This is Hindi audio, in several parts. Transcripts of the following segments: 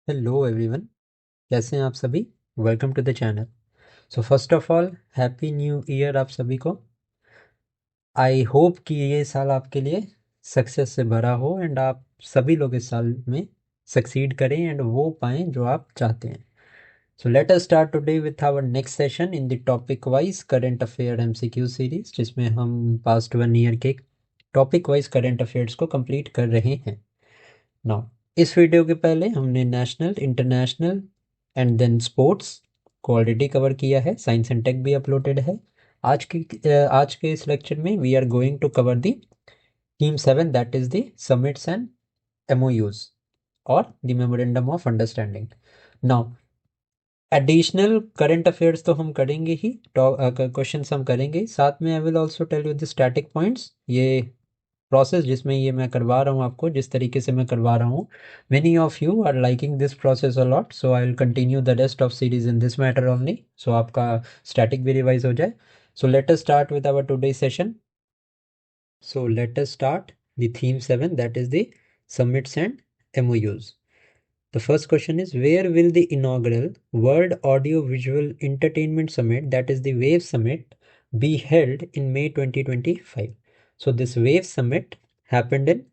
हेलो एवरीवन, कैसे हैं आप सभी। Welcome to the channel. So first of all happy new year आप सभी को। आई होप कि ये साल आपके लिए सक्सेस से भरा हो एंड आप सभी लोग इस साल में सक्सीड करें एंड वो पाएँ जो आप चाहते हैं। So let us start today with our next session in the topic wise current affair MCQ series, जिसमें हम पास्ट 1 ईयर के टॉपिक वाइज करंट अफेयर्स को कंप्लीट कर रहे हैं। नाउ इस वीडियो के पहले हमने national, international and then sports को ऑलरेडी कवर किया है। साइंस एंड टेक भी अपलोडेड है। आज के इस लेक्चर में we are going to cover the theme 7, that is the summits and MOUs और the memorandum of understanding. Now additional current affairs तो हम करेंगे ही, क्वेश्चंस हम करेंगे, साथ में I will also tell you the static points. ये प्रोसेस जिसमें ये मैं करवा रहा हूँ आपको, जिस तरीके से मैं करवा रहा हूँ, many of you are liking this process a lot, so I will continue the rest of series in this matter only, so आपका स्टैटिक भी रिवाइज हो जाए। So let us start with our today session. So let us start the theme 7, that is the summits and MOUs. The first question is, where will the inaugural World Audio Visual Entertainment Summit, that is the WAVE Summit, be held in May 2025? So this WAVE Summit happened in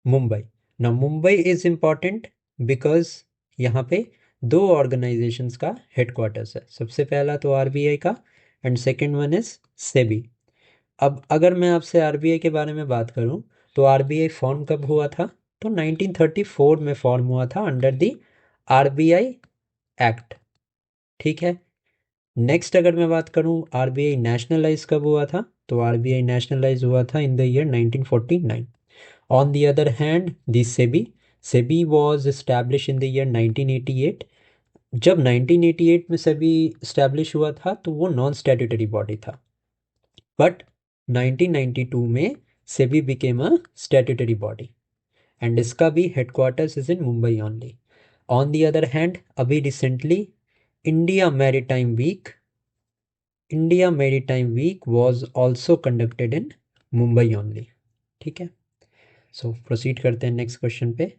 Mumbai. Now Mumbai is important because यहाँ पे दो ऑर्गेनाइजेशंस का हेडक्वार्टर्स है। सबसे पहला तो आरबीआई का and second one is SEBI. अब अगर मैं आपसे आरबीआई के बारे में बात करूं तो आरबीआई फॉर्म कब हुआ था? तो 1934 में फॉर्म हुआ था अंडर द आरबीआई एक्ट। ठीक है। नेक्स्ट अगर मैं बात करूं आरबीआई नेशनलाइज कब हुआ था, तो आरबीआई नेशनलाइज हुआ था in the year 1949। On the other hand the SEBI was establish in the year 1988। जब 1988 में सेबी एस्टैब्लिश हुआ था तो वो नॉन स्टैट्यूटरी बॉडी था, बट 1992 में SEBI became a statutory body and इसका भी headquarters is in Mumbai only. On the other hand अभी recently India Maritime Week India Maritime Week was also conducted in Mumbai only. ठीक है। सो प्रोसीड करते हैं नेक्स्ट क्वेश्चन पे।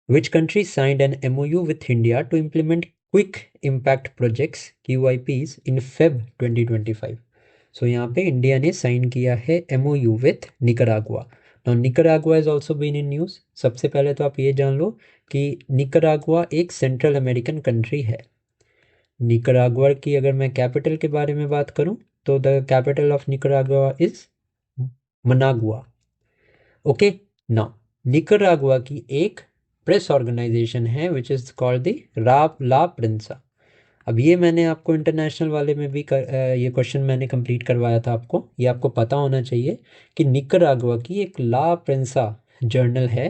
Which country signed an MOU with India to implement quick impact projects QIPs in Feb 2025? So यहाँ पे इंडिया ने साइन किया है MOU with Nicaragua. Now Nicaragua is also been in news. सबसे पहले तो आप ये जान लो कि निकरागुआ एक सेंट्रल अमेरिकन कंट्री है। निकरागुआ की अगर मैं कैपिटल के बारे में बात करूं तो the capital of Nicaragua is Managua. Okay. Now Nicaragua की एक प्रेस ऑर्गेनाइजेशन है which is called the La Prensa. अब ये मैंने आपको इंटरनेशनल वाले में भी ये क्वेश्चन मैंने कंप्लीट करवाया था आपको, ये आपको पता होना चाहिए कि निकरागुआ की एक ला प्रेंसा जर्नल है।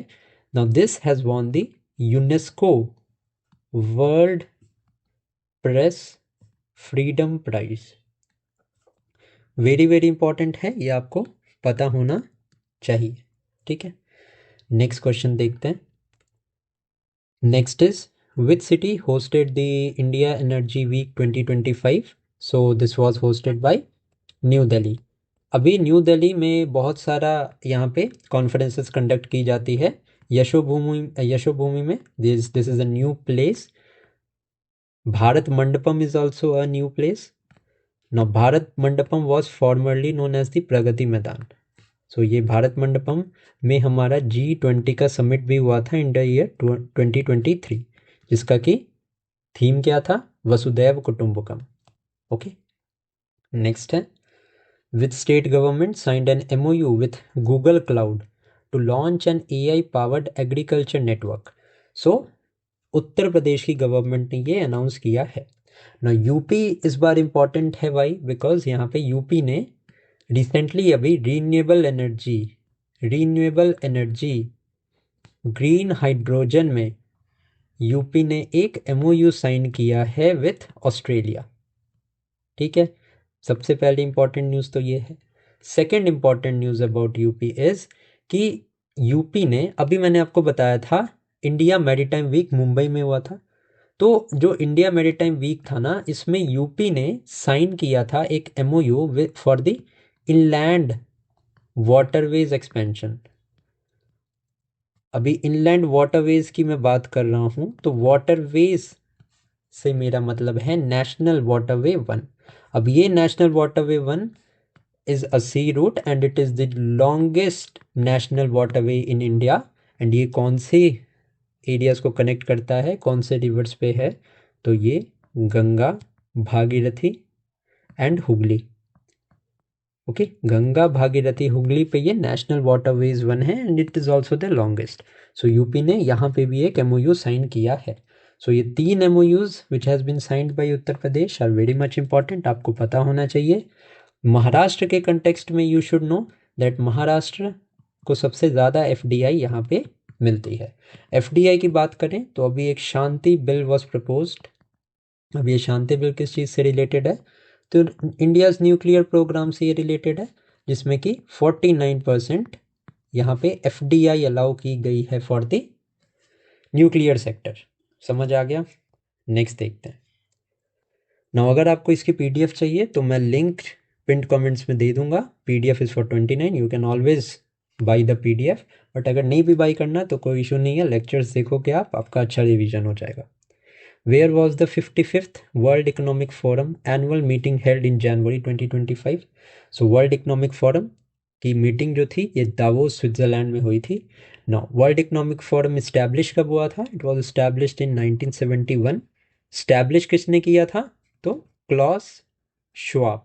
Now this has won the UNESCO world press freedom prize. Very very important है, ये आपको पता होना चाहिए। ठीक है। नेक्स्ट क्वेश्चन देखते हैं। Next is, which city hosted the India Energy Week 2025? So this was hosted by new Delhi. अभी न्यू दिल्ली में बहुत सारा यहाँ पे कॉन्फ्रेंसेस कंडक्ट की जाती है। यशोभूमि में this is a new place. Bharat Mandapam is also a new place. Now Bharat Mandapam was formerly known as the Pragati Maidan. So ये भारत मंडपम में हमारा G20 का समिट भी हुआ था इन द ईयर 2023, जिसका कि थीम क्या था? वसुधैव कुटुंबकम। ओके। नेक्स्ट है, with state government signed an MOU with Google Cloud to launch an AI powered agriculture network. So Uttar Pradesh की गवर्नमेंट ने ये अनाउंस किया है ना। यूपी इस बार इंपॉर्टेंट है भाई, बिकॉज यहाँ पे यूपी ने रिसेंटली अभी रीन्यूएबल एनर्जी ग्रीन हाइड्रोजन में यूपी ने एक एमओयू साइन किया है विथ ऑस्ट्रेलिया। ठीक है। सबसे पहले इंपॉर्टेंट न्यूज़ तो ये है। Second important news about UP is कि यूपी ने, अभी मैंने आपको बताया था इंडिया मैरीटाइम वीक मुंबई में हुआ था, तो जो इंडिया मैरीटाइम वीक था ना, इसमें यूपी ने साइन किया था एक MOU with for the inland waterways expansion. अभी इनलैंड वाटरवेज की मैं बात कर रहा हूँ, तो वाटरवेज से मेरा मतलब है नेशनल वाटरवे वन। अब ये national waterway one is a sea route and it is the longest national waterway in India. And ये कौन से एरियाज को कनेक्ट करता है, कौन से रिवर्स पे है, तो ये गंगा, भागीरथी एंड हुगली। ओके, गंगा, भागीरथी, हुगली पे ये नेशनल वाटरवेज वन है and it is also the longest. So UP ने यहाँ पे भी एक एमओयू साइन किया है। सो ये 3 MOUs which has been signed by Uttar Pradesh are very much important, आपको पता होना चाहिए। महाराष्ट्र के कंटेक्स्ट में you should know that Maharashtra को सबसे ज़्यादा एफडीआई यहाँ पे मिलती है। एफडीआई की बात करें तो अभी एक शांति बिल वॉज प्रपोज्ड। अब ये शांति बिल किस चीज़ से रिलेटेड है, तो इंडियाज़ न्यूक्लियर प्रोग्राम से ये रिलेटेड है, जिसमें कि 49% यहाँ पे एफडीआई अलाउ की गई है फॉर द न्यूक्लियर सेक्टर। समझ आ गया? नेक्स्ट देखते हैं। ना अगर आपको इसकी पीडीएफ चाहिए तो मैं लिंक पिंड कमेंट्स में दे दूंगा। PDF is for 29, you can always by the PDF. But अगर नहीं भी बाई करना तो कोई इशू नहीं है, लेक्चर्स देखोगे आप, आपका अच्छा रिवीजन हो जाएगा। Where was the 55th World Economic Forum annual meeting held in January 2025? So World Economic Forum की मीटिंग जो थी ये दावोस स्विट्जरलैंड में हुई थी। Now World Economic Forum establish कब हुआ था? It was established in 1971। Establish किसने किया था? तो क्लॉस श्वाब।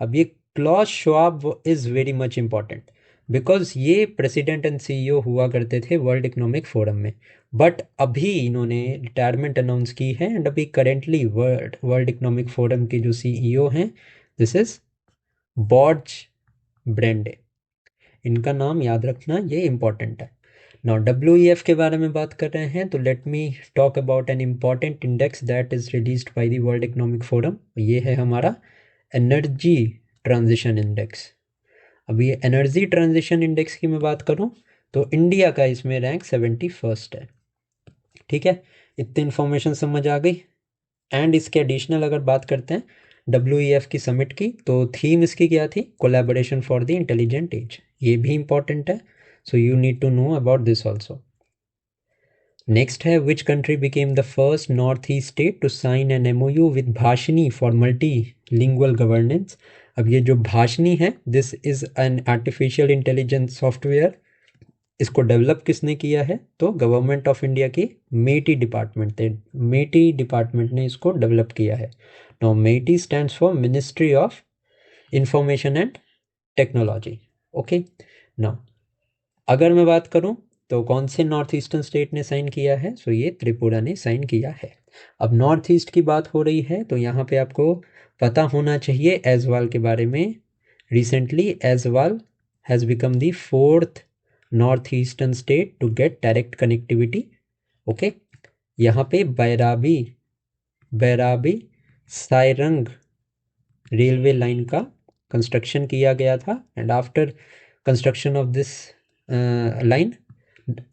अब ये Klaus Schwab is very much important because ये प्रेसिडेंट एंड सीईओ हुआ करते थे वर्ल्ड इकोनॉमिक फोरम में। बट अभी इन्होंने रिटायरमेंट अनाउंस की है एंड अभी करेंटली वर्ल्ड इकोनॉमिक फोरम के जो सीईओ हैं, दिस इज बॉर्ज ब्रेंडे। इनका नाम याद रखना, ये इंपॉर्टेंट है। नाउ डब्ल्यू के बारे में बात कर रहे हैं तो let me talk about an important index that is released by the World Economic forum. ये है हमारा एनर्जी ट्रांजिशन इंडेक्स। अभी एनर्जी ट्रांजिशन इंडेक्स की मैं बात करूं तो इंडिया का इसमें रैंक 71st है। ठीक है, इतनी इन्फॉर्मेशन समझ आ गई। एंड इसके एडिशनल अगर बात करते हैं डब्ल्यू की समिट की, तो थीम इसकी क्या थी? Collaboration for the intelligent age. ये भी इंपॉर्टेंट है, so you need to know about this also. Next है which country became the first north east state to sign an MOU with Bhashini for multi lingual governance. अब ये जो भाषिनी है, this is an artificial intelligence software. इसको डेवलप किसने किया है? तो गवर्नमेंट ऑफ इंडिया की मेटी डिपार्टमेंट ने इसको डेवलप किया है। Now MeitY stands for ministry of information and technology. Okay, now अगर मैं बात करूं तो कौन से नॉर्थ ईस्टर्न स्टेट ने साइन किया है? सो ये त्रिपुरा ने साइन किया है। अब नॉर्थ ईस्ट की बात हो रही है तो यहाँ पे आपको पता होना चाहिए एजवाल के बारे में। Recently Aizawl has become the 4th north eastern state to get direct connectivity. Okay, यहाँ पे बैराबी सायरंग रेलवे लाइन का कंस्ट्रक्शन किया गया था and after construction of this line,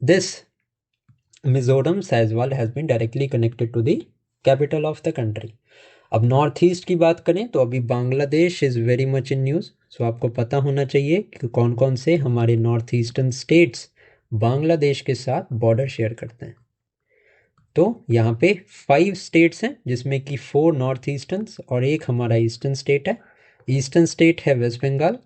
this Mizoram Saiswal has been directly connected to the capital of the country। अब नॉर्थ ईस्ट की बात करें तो अभी Bangladesh is very much in news. So आपको पता होना चाहिए कि कौन कौन से हमारे नॉर्थ ईस्टर्न स्टेट्स बांग्लादेश के साथ बॉर्डर शेयर करते हैं। तो यहाँ पे 5 स्टेट्स हैं जिसमें कि 4 नॉर्थ ईस्टर्न और एक हमारा ईस्टर्न स्टेट है। ईस्टर्न स्टेट है वेस्ट बंगाल।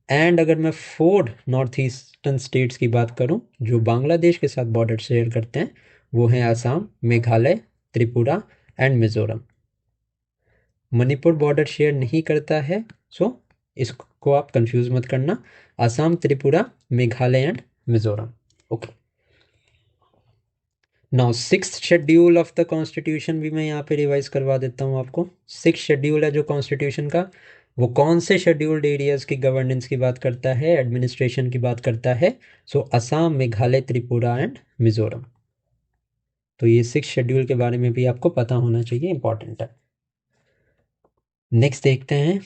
एंड अगर मैं 4 नॉर्थ ईस्टर्न स्टेट्स की बात करूं जो बांग्लादेश के साथ बॉर्डर शेयर करते हैं, वो हैं Assam, Meghalaya, Tripura and Mizoram. Manipur border share नहीं करता है, सो इसको आप कंफ्यूज मत करना। Assam, Tripura, Meghalaya and Mizoram. Okay, now 6th schedule of the constitution भी मैं यहाँ पे रिवाइज करवा देता हूँ आपको। 6th शेड्यूल है जो कॉन्स्टिट्यूशन का, वो कौन से शेड्यूल्ड एरियाज की गवर्नेंस की बात करता है, एडमिनिस्ट्रेशन की बात करता है? सो असम, मेघालय, त्रिपुरा एंड मिजोरम। तो ये 6 शेड्यूल के बारे में भी आपको पता होना चाहिए, इंपॉर्टेंट है। नेक्स्ट देखते हैं।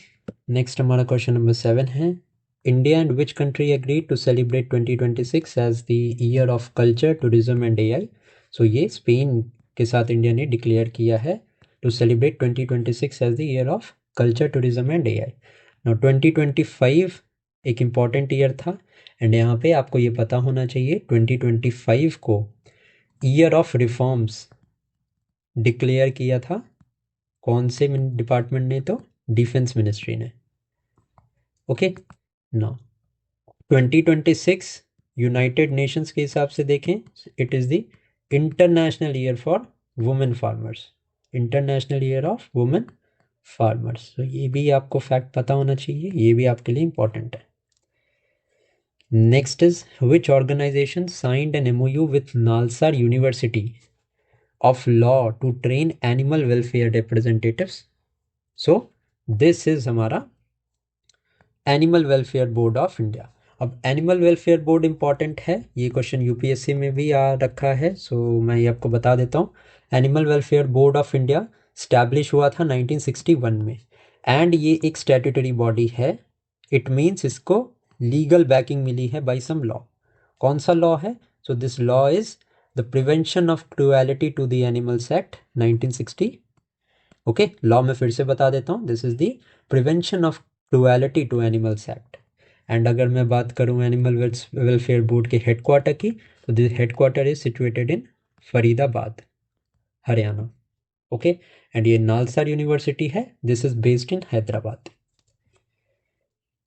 नेक्स्ट हमारा क्वेश्चन नंबर 7 है, India and which country agreed to celebrate 2026 as the year of culture, tourism and AI. So ये स्पेन के साथ इंडिया ने डिक्लेयर किया है to celebrate 2026 as the year of culture, tourism and AI. Now 2025 एक इम्पॉर्टेंट ईयर था एंड यहाँ पे आपको ये पता होना चाहिए 2025 को ईयर ऑफ रिफॉर्म्स डिक्लेयर किया था कौन से डिपार्टमेंट ने, तो डिफेंस मिनिस्ट्री ने। ओके, नाउ 2026 यूनाइटेड नेशंस के हिसाब से देखें, it is the international year for women farmers, international year of women farmers. तो ये भी आपको फैक्ट पता होना चाहिए, ये भी आपके लिए इंपॉर्टेंट है। Next is which organisation signed an MOU with NALSA university of law to train animal welfare representatives. So this is हमारा animal welfare board of India. अब एनिमल वेलफेयर बोर्ड इंपॉर्टेंट है, ये क्वेश्चन यूपीएससी में भी आ रखा है, सो मैं ये आपको बता देता हूँ। Animal welfare board of India establish हुआ था 1961 में, एंड ये एक स्टैट्यूटरी बॉडी है। इट मीन्स इसको लीगल बैकिंग मिली है बाय सम लॉ। कौन सा लॉ है? So this law is the prevention of cruelty to the animals act 1960। Okay, law में फिर से बता देता हूँ, this is the prevention of cruelty to animals act. And अगर मैं बात करूँ एनिमल वेलफेयर बोर्ड के हेडक्वार्टर की, तो this headquarter is situated in Faridabad, Haryana. Okay, and ये नालसा यूनिवर्सिटी है, this is based in Hyderabad.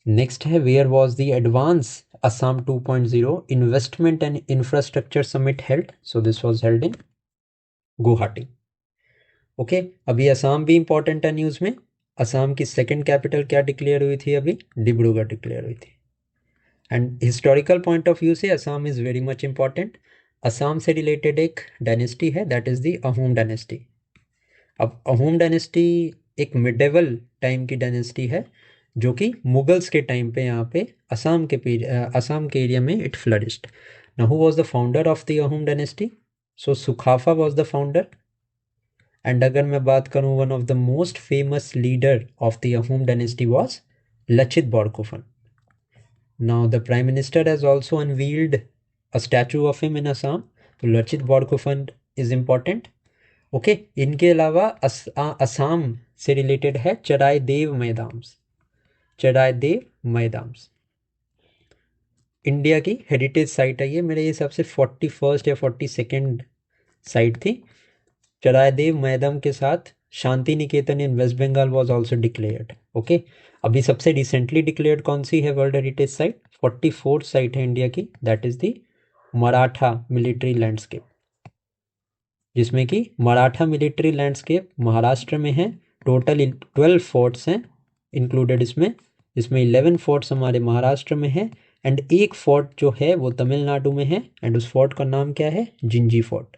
Next है where was the advance Assam 2.0 investment and infrastructure summit held? So this was held in Guwahati. Okay, अभी असम भी इंपॉर्टेंट है न्यूज़ में। असम की सेकंड कैपिटल क्या डिक्लेयर हुई थी? अभी डिब्रूगढ़ डिक्लेयर हुई थी। And historical point of view से Assam is very much important. Assam से रिलेटेड एक डायनेस्टी है, that is the Ahom dynasty. अब अहोम डायनेस्टी एक मिडेवल टाइम की डायनेस्टी है, जो कि मुगल्स के टाइम पे यहाँ पे असम के एरिया में it flourished. Now who was the founder of the Ahom dynasty? So Sukaphaa was the founder. And अगर मैं बात करूँ, one of the most famous leader of the Ahom dynasty was Lachit Borphukan. Now the prime minister has also unveiled a statue of him in Assam, तो Lachit Borphukan is important. Okay, इनके अलावा असम से रिलेटेड है चराय देव मैदाम्स। चराय देव मैदाम्स इंडिया की हेरिटेज साइट है, ये मेरे हिसाब से 41st या 42nd साइट थी। चरायदेव मैदान के साथ Shanti Niketan in West Bengal was also declared. Okay, अभी सबसे रिसेंटली डिक्लेयर्ड कौन सी है world heritage site? 44th site है इंडिया की, that is the Maratha military landscape, जिसमें कि मराठा मिलिट्री लैंडस्केप महाराष्ट्र में है। टोटल 12 फोर्ट्स हैं इंक्लूडेड इसमें, जिसमें 11 फोर्ट्स हमारे महाराष्ट्र में है, एंड एक फोर्ट जो है वो तमिलनाडु में है, एंड उस फोर्ट का नाम क्या है? जिंजी फोर्ट।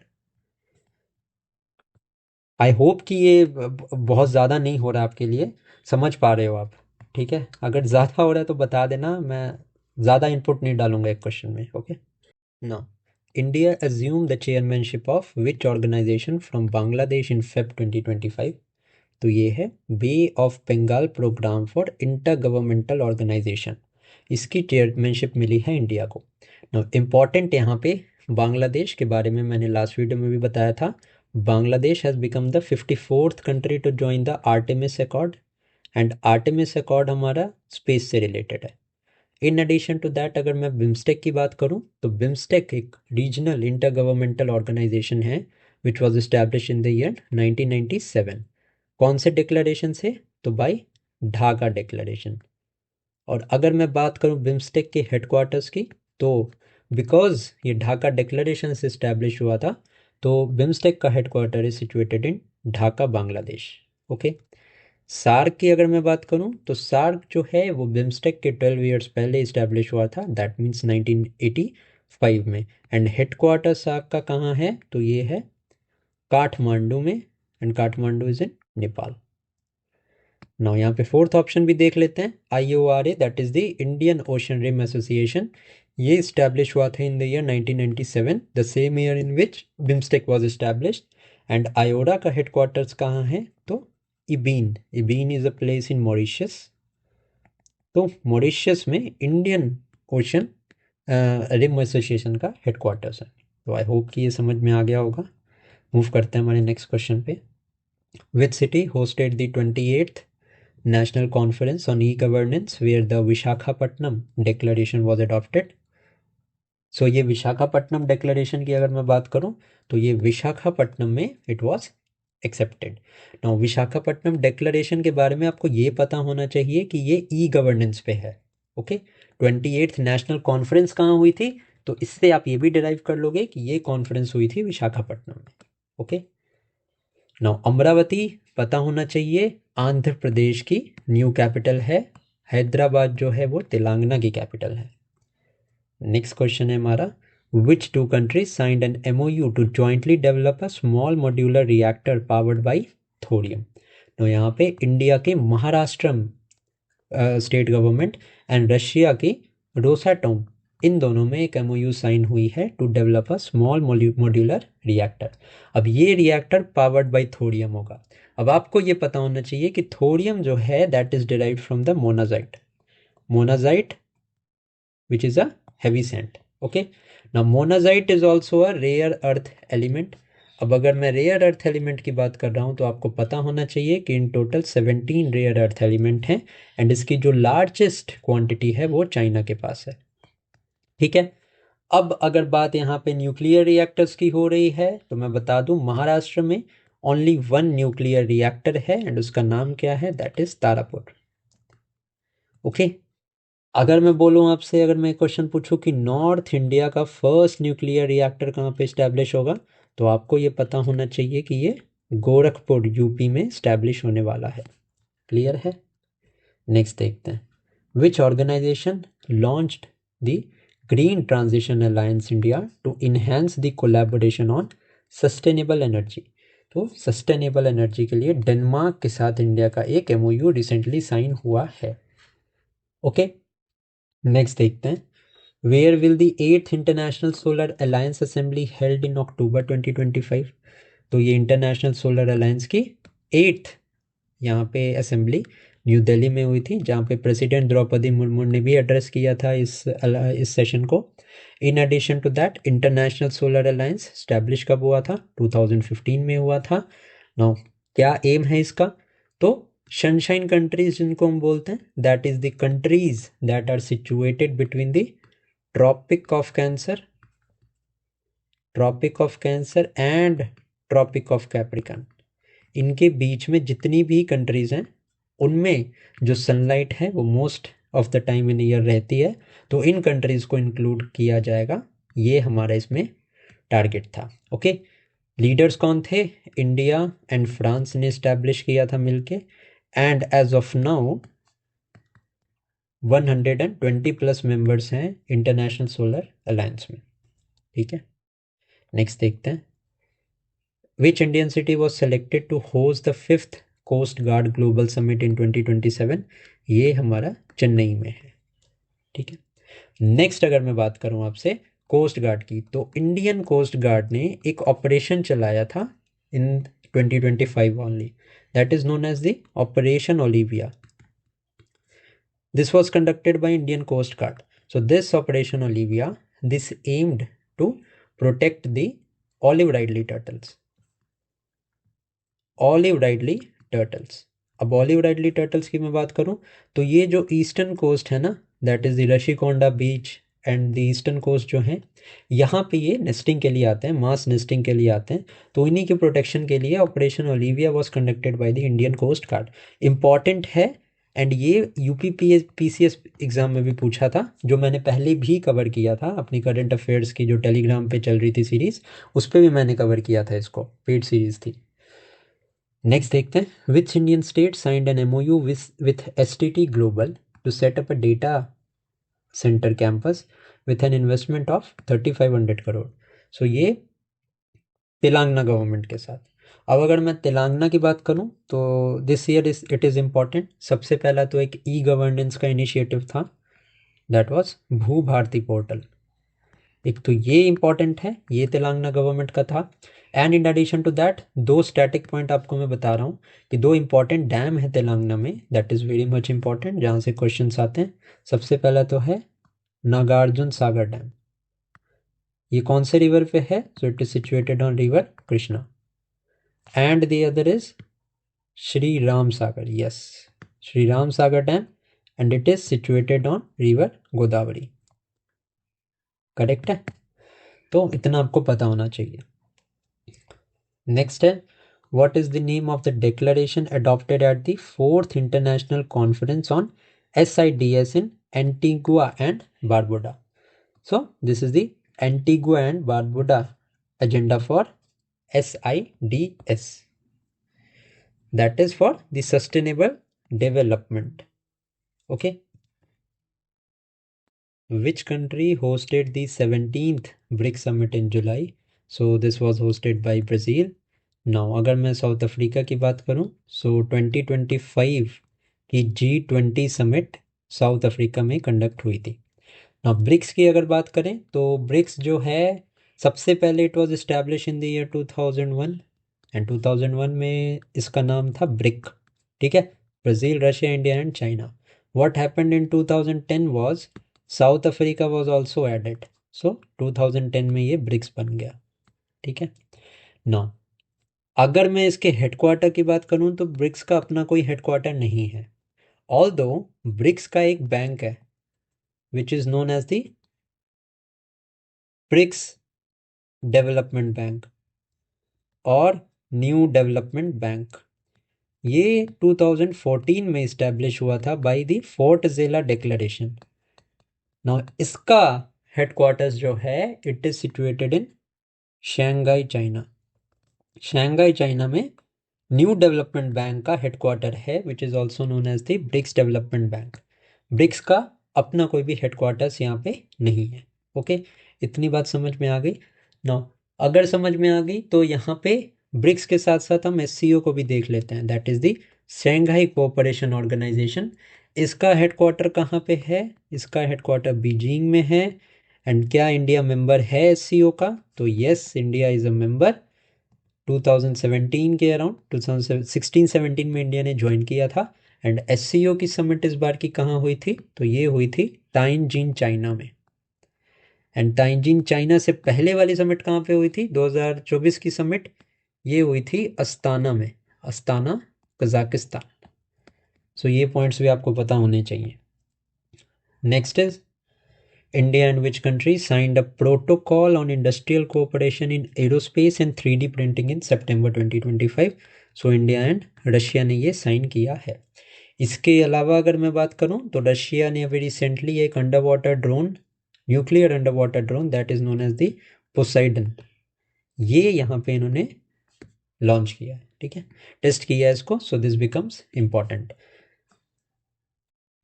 आई होप कि ये बहुत ज़्यादा नहीं हो रहा आपके लिए, समझ पा रहे हो आप, ठीक है? अगर ज़्यादा हो रहा है तो बता देना, मैं ज़्यादा इनपुट नहीं डालूंगा एक क्वेश्चन में। Okay, no, India assume the chairmanship of which organisation from Bangladesh in Feb 2025? तो ये है Bay of Bengal programme for inter governmental organisation, इसकी चेयरमैनशिप मिली है इंडिया को। नो, इम्पॉर्टेंट यहाँ पे बांग्लादेश के बारे में मैंने लास्ट वीडियो में भी बताया था। Bangladesh has become the 54th country to join the Artemis accord, and Artemis accord हमारा स्पेस से रिलेटेड है। इन एडिशन टू दैट अगर मैं बिम्स्टेक की बात करूं, तो बिम्स्टेक एक रीजनल इंटर गवर्नमेंटल ऑर्गेनाइजेशन है which was establish in the year 1997। कौन से डिक्लेरेशन से? तो बाय ढाका डिक्लेरेशन। और अगर मैं बात करूं बिम्स्टेक के हेडक्वार्टर्स की, तो बिकॉज ये ढाका डिक्लेरेशन से इस्टेब्लिश हुआ था, तो बिम्स्टेक का headquarter is situated in Dhaka, Bangladesh. Okay, SAARC की अगर मैं बात करूं, तो सार्क जो है वो बिम्स्टेक के 12 ईयर्स पहले इस्टेब्लिश हुआ था, दैट मीन्स 1985 में। एंड हेडक्वार्टर सार्क का कहाँ है? तो ये है काठमांडू में, and Kathmandu is in Nepal. Now यहाँ पे फोर्थ ऑप्शन भी देख लेते हैं, IORA, that is the Indian Ocean Rim Association. ये इस्टेब्लिश हुआ था in the year 1997, the same year in which BIMSTEC was established. And IORA का हेडक्वार्टर्स कहाँ है? तो Ebene, Ebene is a place in Mauritius. तो मॉरिशस में इंडियन ओशन रिम एसोसिएशन का हेडक्वार्टर्स है। तो आई होप कि ये समझ में आ गया होगा। मूव करते हैं हमारे नेक्स्ट क्वेश्चन पे। विच city hosted the 28th National Conference on E-Governance where the Vishakhapatnam Declaration was adopted? सो ये विशाखापट्टनम डिक्लेरेशन की अगर मैं बात करूं तो ये विशाखापट्टनम में it was accepted. Now Visakhapatnam declaration के बारे में आपको ये पता होना चाहिए कि ये ई गवर्नेंस पे है। ओके, 28th नेशनल कॉन्फ्रेंस कहाँ हुई थी, तो इससे आप ये भी डिराइव कर लोगे कि ये कॉन्फ्रेंस हुई थी विशाखापट्टनम में। ओके, नाउ अमरावती पता होना चाहिए, आंध्र प्रदेश की न्यू कैपिटल है। हैदराबाद जो है वो तेलंगाना की कैपिटल है। नेक्स्ट क्वेश्चन है हमारा, which two countries signed an MOU to jointly develop a small modular reactor powered by thorium. तो यहाँ पे इंडिया के Maharashtra state government and Russia की रोसाटोम, इन दोनों में एक MOU साइन हुई है to develop a small modular reactor. अब ये रिएक्टर पावर्ड बाय थोरियम होगा। अब आपको ये पता होना चाहिए कि थोरियम जो है that is derived from the monazite, monazite which is a heavy sand. Okay, now monazite is also a rare earth element. अब अगर मैं रेयर अर्थ एलिमेंट की बात कर रहा हूँ तो आपको पता होना चाहिए कि in total 17 rare earth element हैं एंड इसकी जो लार्जेस्ट क्वांटिटी है वो चाइना के पास है। ठीक है, अब अगर बात यहाँ पे न्यूक्लियर रिएक्टर्स की हो रही है तो मैं बता दूं महाराष्ट्र में ओनली वन न्यूक्लियर रिएक्टर है एंड उसका नाम क्या है, दैट इज तारापुर। ओके, अगर मैं बोलूँ आपसे, अगर मैं क्वेश्चन पूछूं कि नॉर्थ इंडिया का फर्स्ट न्यूक्लियर रिएक्टर कहाँ पे स्टैब्लिश होगा, तो आपको ये पता होना चाहिए कि ये गोरखपुर यूपी में स्टैब्लिश होने वाला है। क्लियर है? नेक्स्ट देखते हैं, which organization launched the Green Transition Alliance India to enhance the collaboration on sustainable energy. तो सस्टेनेबल एनर्जी के लिए डेनमार्क के साथ इंडिया का एक MOU रिसेंटली साइन हुआ है। ओके, नेक्स्ट देखते हैं, where will the 8th International solar Alliance assembly held in October 2025। तो ये इंटरनेशनल सोलर अलायंस की 8th यहाँ पे असेंबली न्यू दिल्ली में हुई थी, जहाँ पे प्रेसिडेंट द्रौपदी मुर्मू ने भी एड्रेस किया था इस सेशन को। In addition to that international solar alliance establish कब हुआ था, 2015 में हुआ था। नाउ क्या एम है इसका, तो सनशाइन कंट्रीज जिनको हम बोलते हैं, that is the countries that are situated between the tropic of Cancer, tropic of Cancer and tropic of Capricorn. इनके बीच में जितनी भी कंट्रीज हैं उनमें जो सनलाइट है वो most of the time in year रहती है, तो इन कंट्रीज को इंक्लूड किया जाएगा। ये हमारा इसमें टारगेट था। ओके, लीडर्स कौन थे, इंडिया एंड फ्रांस ने इस्टेब्लिश किया था मिलके, and as of now 120 plus members हैं इंटरनेशनल सोलर अलायंस में। ठीक है, नेक्स्ट देखते हैं, which Indian city was selected to host the 5th coast guard global summit in 2027। ये हमारा चेन्नई में है। ठीक है, नेक्स्ट अगर मैं बात करूं आपसे कोस्ट गार्ड की, तो इंडियन कोस्ट गार्ड ने एक ऑपरेशन चलाया था in 2025 only, that is known as the operation Olivia. This was conducted by Indian Coast Guard. So this Operation Olivia, this aimed to protect the olive ridley turtles. Olive ridley turtles. अब ऑलिव राइडली टर्टल्स की मैं बात करूं तो ये जो ईस्टर्न कोस्ट है ना, that is the Rishikonda beach and the eastern coast जो है, यहाँ पे ये नेस्टिंग के लिए आते हैं, मास नेस्टिंग के लिए आते हैं। तो इन्हीं के प्रोटेक्शन के लिए operation Olivia was conducted by the Indian coast guard. Important है एंड ये UPPCS एग्ज़ाम में भी पूछा था, जो मैंने पहले भी कवर किया था अपनी करंट अफेयर्स की जो टेलीग्राम पे चल रही थी सीरीज़, उस पर भी मैंने कवर किया था इसको, पेड सीरीज़ थी। नेक्स्ट देखते हैं, which Indian state signed an MOU with STT global to set up a data centre campus with an investment of 3500 crore. So ये तेलंगाना गवर्नमेंट के साथ। अब अगर मैं तेलंगाना की बात करूं तो this year it is important. सबसे पहला तो एक ई गवर्नेंस का इनिशिएटिव था, दैट वाज भू भारती पोर्टल। एक तो ये इंपॉर्टेंट है, ये तेलंगाना गवर्नमेंट का था। And in addition to that दो स्टैटिक पॉइंट आपको मैं बता रहा हूँ कि दो इंपॉर्टेंट डैम है तेलंगाना में, that is very much important, जहाँ से क्वेश्चंस आते हैं। सबसे पहला तो है नागार्जुन सागर डैम। ये कौन से रिवर पे है, so it is situated on river Krishna. And the other is Shri Ram Sagar, yes, Shri Ram Sagar dam, and it is situated on river Godavari. Correct है, तो इतना आपको पता होना चाहिए। नेक्स्ट है, what is the name of the declaration adopted at the 4th international conference on SIDS in Antigua and Barbuda. So this is the Antigua and Barbuda agenda for SIDS, that is for the sustainable development. Okay, which country hosted the 17th BRICS summit in July? So this was hosted by Brazil. Now अगर मैं साउथ अफ्रीका की बात करूं, so 2025 की G20 समिट साउथ अफ्रीका में कंडक्ट हुई थी। ना ब्रिक्स की अगर बात करें तो ब्रिक्स जो है सबसे पहले it was establish in the year 2001 and 2001 में इसका नाम था ब्रिक। ठीक है, Brazil, Russia, India and China. What happened in 2010 was South Africa was also added, so 2010 में ये ब्रिक्स बन गया। ठीक है ना, अगर मैं इसके हेडक्वार्टर की बात करूं तो ब्रिक्स का अपना कोई हेडक्वार्टर नहीं है, ऑल्दो ब्रिक्स का एक बैंक है which is known as the BRICS development bank और न्यू डेवलपमेंट बैंक। ये 2014 में इस्टेब्लिश हुआ था by the Fortaleza declaration. Now इसका हेडक्वार्टर्स जो है it is situated in Shanghai China. Shanghai China में न्यू डेवलपमेंट बैंक का हेडक्वार्टर है which is also known as the BRICS development bank. BRICS का अपना कोई भी हेडक्वार्टर्स यहाँ पे नहीं है। ओके, इतनी बात समझ में आ गई। नाउ अगर समझ में आ गई तो यहाँ पे ब्रिक्स के साथ साथ हम SCO को भी देख लेते हैं, that is the Shanghai cooperation organisation. इसका हेडक्वार्टर कहाँ पे है? इसका हेडक्वार्टर बीजिंग में है। एंड क्या इंडिया मेंबर है SCO का? तो yes, India is a member. 2017 के अराउंड 2016-17 में इंडिया ने ज्वाइन किया था। एंड SCO की समिट इस बार की कहाँ हुई थी? तो ये हुई थी ताइंजीन चाइना में। एंड ताइंजीन चाइना से पहले वाली समिट कहाँ पे हुई थी? 2024 की समिट ये हुई थी अस्ताना में, अस्ताना कजाकिस्तान। सो ये पॉइंट्स भी आपको पता होने चाहिए। Next is India and which country signed a protocol on industrial cooperation in aerospace and 3D printing in September 2025? So India and Russia ने ये साइन किया है। इसके अलावा अगर मैं बात करूं तो रशिया ने अभी रिसेंटली एक underwater drone, nuclear underwater drone that is known as the Poseidon, ये यहाँ पे इन्होंने लॉन्च किया है। ठीक है, टेस्ट किया है इसको, so this becomes important.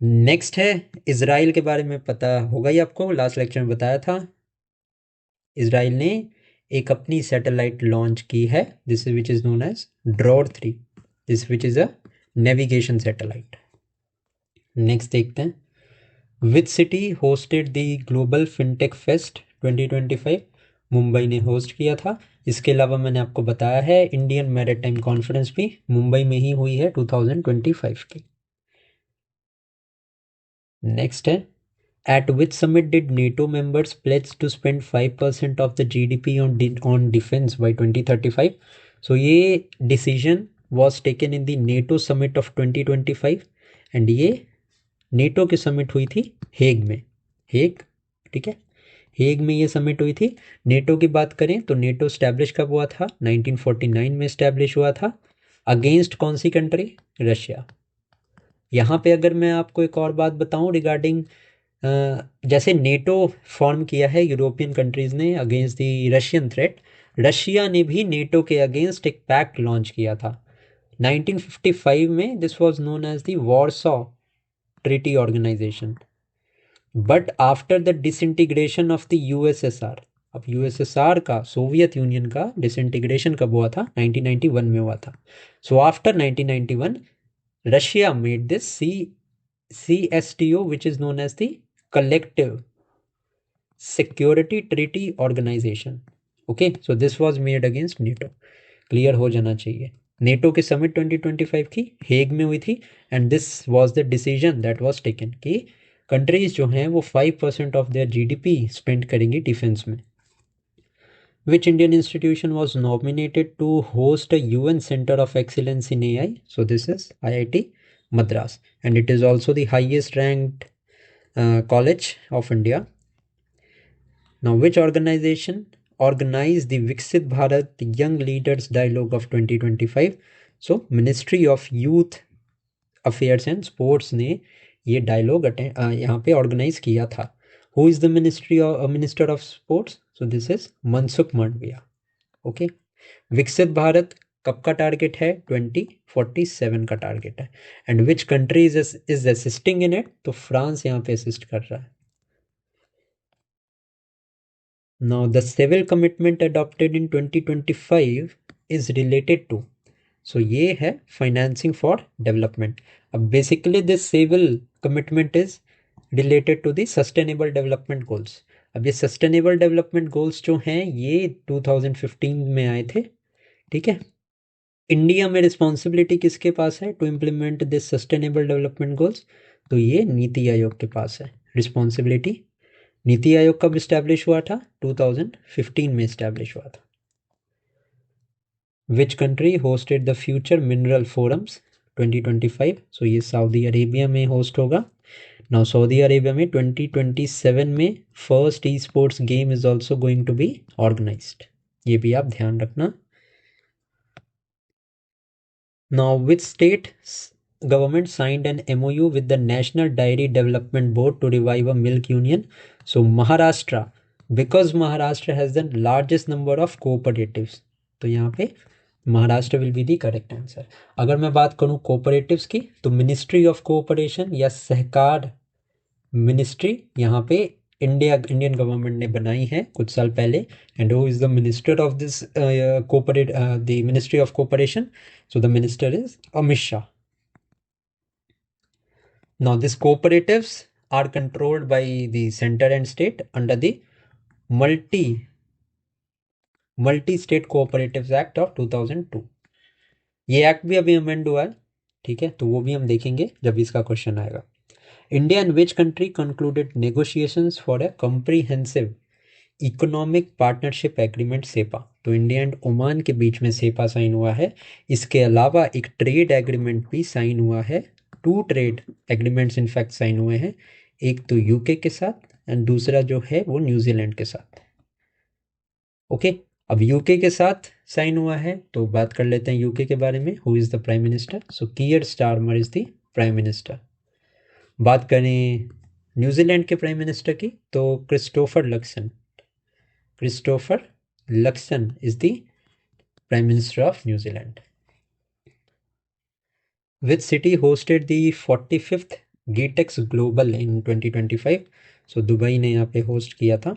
Next है इजराइल के बारे में पता होगा ही आपको, लास्ट लेक्चर में बताया था। इजराइल ने एक अपनी सैटेलाइट लॉन्च की है, this which is known as Dror 3, this which is a navigation satellite. Next देखते हैं, which city hosted the global fintech fest 2025? Mumbai ने होस्ट किया था। इसके अलावा मैंने आपको बताया है इंडियन मैरीटाइम कॉन्फ्रेंस भी मुंबई में ही हुई है 2025 की। नेक्स्ट है, at which summit did NATO members pledge to spend 5% of the GDP on defense by 2035? So ये decision was taken in the NATO summit of 2025 and ये NATO की summit हुई थी हेग में, हेग। ठीक है, हेग में ये समिट हुई थी। नेटो की बात करें तो नेटो स्टैब्लिश कब हुआ था? 1949 में स्टैब्लिश हुआ था। अगेंस्ट कौन सी कंट्री? रशिया। यहाँ पे अगर मैं आपको एक और बात बताऊं रिगार्डिंग, जैसे नेटो फॉर्म किया है यूरोपियन कंट्रीज़ ने against the Russian threat, Russia ने भी नेटो के अगेंस्ट एक पैक्ट लॉन्च किया था 1955 में। This was known as the Warsaw treaty organisation. But after the disintegration of the USSR, अब USSR का, सोवियत यूनियन का डिसइंटीग्रेशन कब हुआ था? 1991 में हुआ था। So after 1991 Russia made this CSTO which is known as the collective security treaty organization. Okay, so this was made against NATO. Clear हो जाना चाहिए। नेटो की समिट 2025 की हेग में हुई थी and this was the decision that was taken कि कंट्रीज जो हैं वो 5% ऑफ देयर GDP स्पेंड करेंगी डिफेंस में। Which Indian institution was nominated to host a UN Center of Excellence in AI? So this is IIT Madras and it is also the highest ranked college of India. Now which organization organize the Viksit Bharat young leaders dialogue of 2025? So ministry of youth affairs and sports ने ये डायलॉग यहाँ पे ऑर्गेनाइज किया था. Who is the minister of sports? So this is Mansukh Mandaviya. Okay. Viksit Bharat कब का टारगेट है? 2047 का टारगेट है. And which country is assisting in it? तो फ्रांस यहाँ पे असिस्ट कर रहा है. Now the civil commitment adopted in 2025 is related to. So ये है फाइनेंसिंग फॉर डेवलपमेंट. अब basically this civil commitment is related to the sustainable development goals. अब ये सस्टेनेबल डेवलपमेंट गोल्स जो हैं ये 2015 में आए थे. ठीक है. इंडिया में रिस्पॉन्सिबिलिटी किसके पास है to implement this sustainable development goals? तो ये नीति आयोग के पास है रिस्पॉन्सिबिलिटी. नीति आयोग कब इस्टेब्लिश हुआ था? 2015 में इस्टेब्लिश हुआ था. Which country hosted the future mineral forums 2025? So ये सऊदी अरेबिया में होस्ट होगा. नाउ सऊदी अरेबिया में 2027 में first esports game is also going to be organised. ये भी आप ध्यान रखना. Now, which state government signed an MOU with the National Dairy Development Board to revive a milk union? So, Maharashtra, because Maharashtra has the largest number of cooperatives. तो यहाँ पे Maharashtra will be the correct answer. अगर मैं बात करूँ कोऑपरेटिव्स की तो मिनिस्ट्री ऑफ कोऑपरेशन या सहकार मिनिस्ट्री यहाँ पे इंडियन गवर्नमेंट ने बनाई है कुछ साल पहले. And who is the minister of this the ministry of cooperation? So the minister is Amit Shah. Now this cooperatives are controlled by the centre and state under the multi state cooperatives act of 2002. ये एक्ट भी अभी अमेंड हुआ है. ठीक है. तो वो भी हम देखेंगे जब इसका क्वेश्चन आएगा. India and which country concluded negotiations for a comprehensive economic partnership agreement सेपा? तो इंडिया एंड ओमान के बीच में सेपा साइन हुआ है. इसके अलावा एक ट्रेड एग्रीमेंट भी साइन हुआ है. 2 ट्रेड एग्रीमेंट्स इनफैक्ट साइन हुए हैं. एक तो यूके के साथ एंड दूसरा जो है वो न्यूजीलैंड के साथ. ओके. अब यूके के साथ साइन हुआ है तो बात कर लेते हैं यूके के बारे में. Who is the prime minister? So Keir Starmer is the prime minister. बात करें न्यूजीलैंड के प्राइम मिनिस्टर की तो Christopher Luxon is the prime minister of New Zealand. Which city hosted the 45th GTEx global in 2025? So Dubai ने यहाँ पे होस्ट किया था.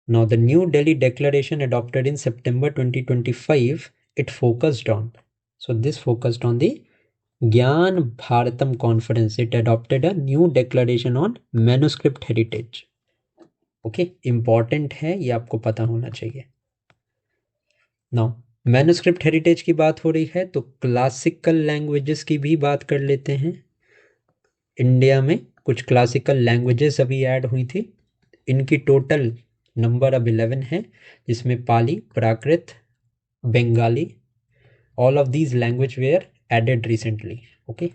Now the New Delhi declaration adopted in September 2025 it focused on. So this focused on the Gyan Bharatam conference. It adopted a new declaration on manuscript heritage. Okay. Important है ये आपको पता होना चाहिए. नाउ मैन्युस्क्रिप्ट हेरिटेज की बात हो रही है तो क्लासिकल लैंग्वेजेस की भी बात कर लेते हैं. इंडिया में कुछ क्लासिकल लैंग्वेजेस अभी ऐड हुई थी. इनकी टोटल नंबर अब 11 है जिसमें Pali, Prakrit, Bengali, all of these language were added recently. Okay.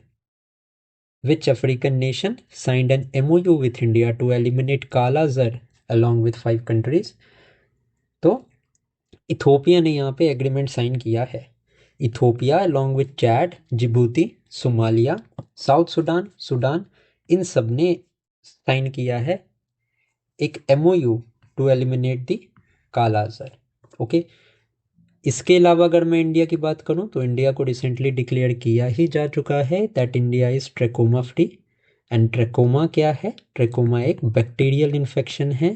Which African nation signed an MOU with India to eliminate Kala Zar along with 5 countries? तो इथोपिया ने यहाँ पे एग्रीमेंट साइन किया है. Ethiopia along with Chad, Djibouti, Somalia, South Sudan इन सब ने साइन किया है एक MOU टू एलिमिनेट द काला ज़र. ओके. इसके अलावा अगर मैं इंडिया की बात करूं तो इंडिया को रिसेंटली डिक्लेयर किया ही जा चुका है that India is trachoma free. And trachoma क्या है? ट्रैकोमा एक बैक्टीरियल इन्फेक्शन है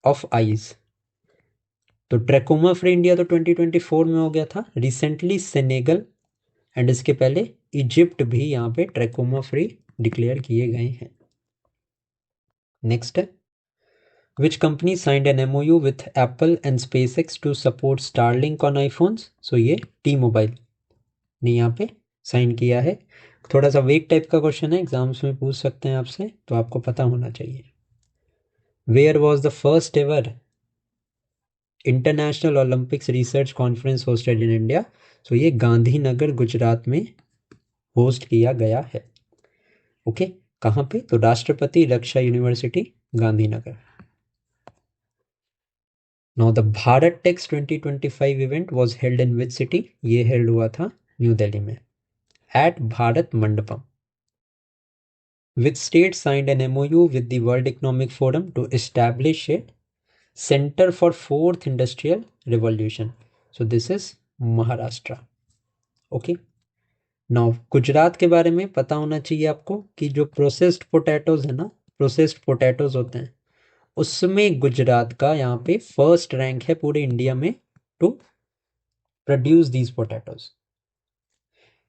ऑफ आईज. तो ट्रैकोमा फ्री इंडिया तो 2024 में हो गया था. रिसेंटली सेनेगल एंड इसके पहले इजिप्ट भी यहाँ पे ट्रैकोमा फ्री डिक्लेयर किए गए हैं. नेक्स्ट है Which company signed an MOU with Apple and SpaceX to support Starlink on iPhones? So ये T-Mobile ने यहाँ पे साइन किया है. थोड़ा सा वेग टाइप का क्वेश्चन है, एग्जाम्स में पूछ सकते हैं आपसे, तो आपको पता होना चाहिए. Where was the first ever international Olympics research conference hosted in India? So ये गांधीनगर गुजरात में होस्ट किया गया है. ओके. कहाँ पे? तो Rashtrapati Raksha University Gandhinagar. Now the Bharat Tex 2025 event was held in which city? ये हेल्ड हुआ था न्यू दिल्ली में at Bharat Mandapam. Which state signed an MOU with the World Economic Forum to establish a centre for fourth industrial revolution? So this is Maharashtra. Okay, now Gujarat के बारे में पता होना चाहिए आपको कि जो प्रोसेस्ड पोटैटोज है ना, प्रोसेस्ड पोटैटोज होते हैं, उसमें गुजरात का यहाँ पे फर्स्ट रैंक है पूरे इंडिया में to produce these potatoes.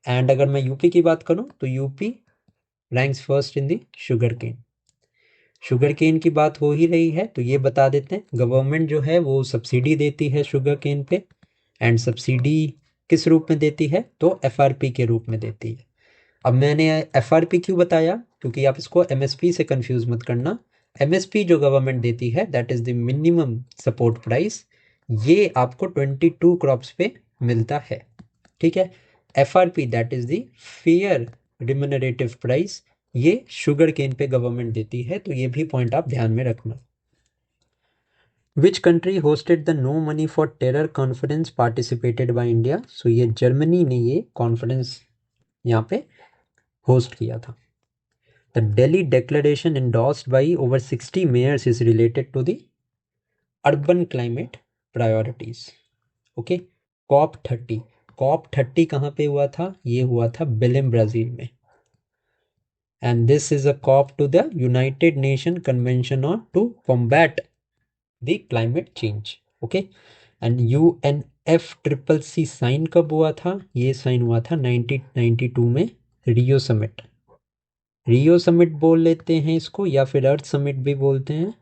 And अगर मैं यूपी की बात करूं तो UP ranks first in the sugarcane. Sugarcane की बात हो ही रही है तो ये बता देते हैं, गवर्नमेंट जो है वो सब्सिडी देती है शुगर केन पे। एंड सब्सिडी किस रूप में देती है? तो एफआरपी के रूप में देती है। अब मैंने एफआरपी क्यों बताया? क्योंकि आप इसको एमएसपी से कंफ्यूज मत करना। एमएसपी जो गवर्नमेंट देती है that is the minimum support price, ये आपको 22 क्रॉप्स पे मिलता है। ठीक है, FRP that is the fair remunerative price, ये शुगर केन पे गवर्नमेंट देती है, तो ये भी पॉइंट आप ध्यान में रखना। Which country hosted the No Money for Terror conference participated by India? So ये जर्मनी ने ये कॉन्फ्रेंस यहाँ पे होस्ट किया था। The Delhi declaration endorsed by over 60 mayors is related to the urban climate priorities. Okay, COP30, COP30 कहाँ पे हुआ था? ये हुआ था बेलेम ब्राजील में। And this is a COP to the united nation convention on to combat the climate change. Okay, and UNFCCC sign कब हुआ था? ये साइन हुआ था 1992 में रियो समिट। रियो समिट बोल लेते हैं इसको या फिर अर्थ समिट भी बोलते हैं।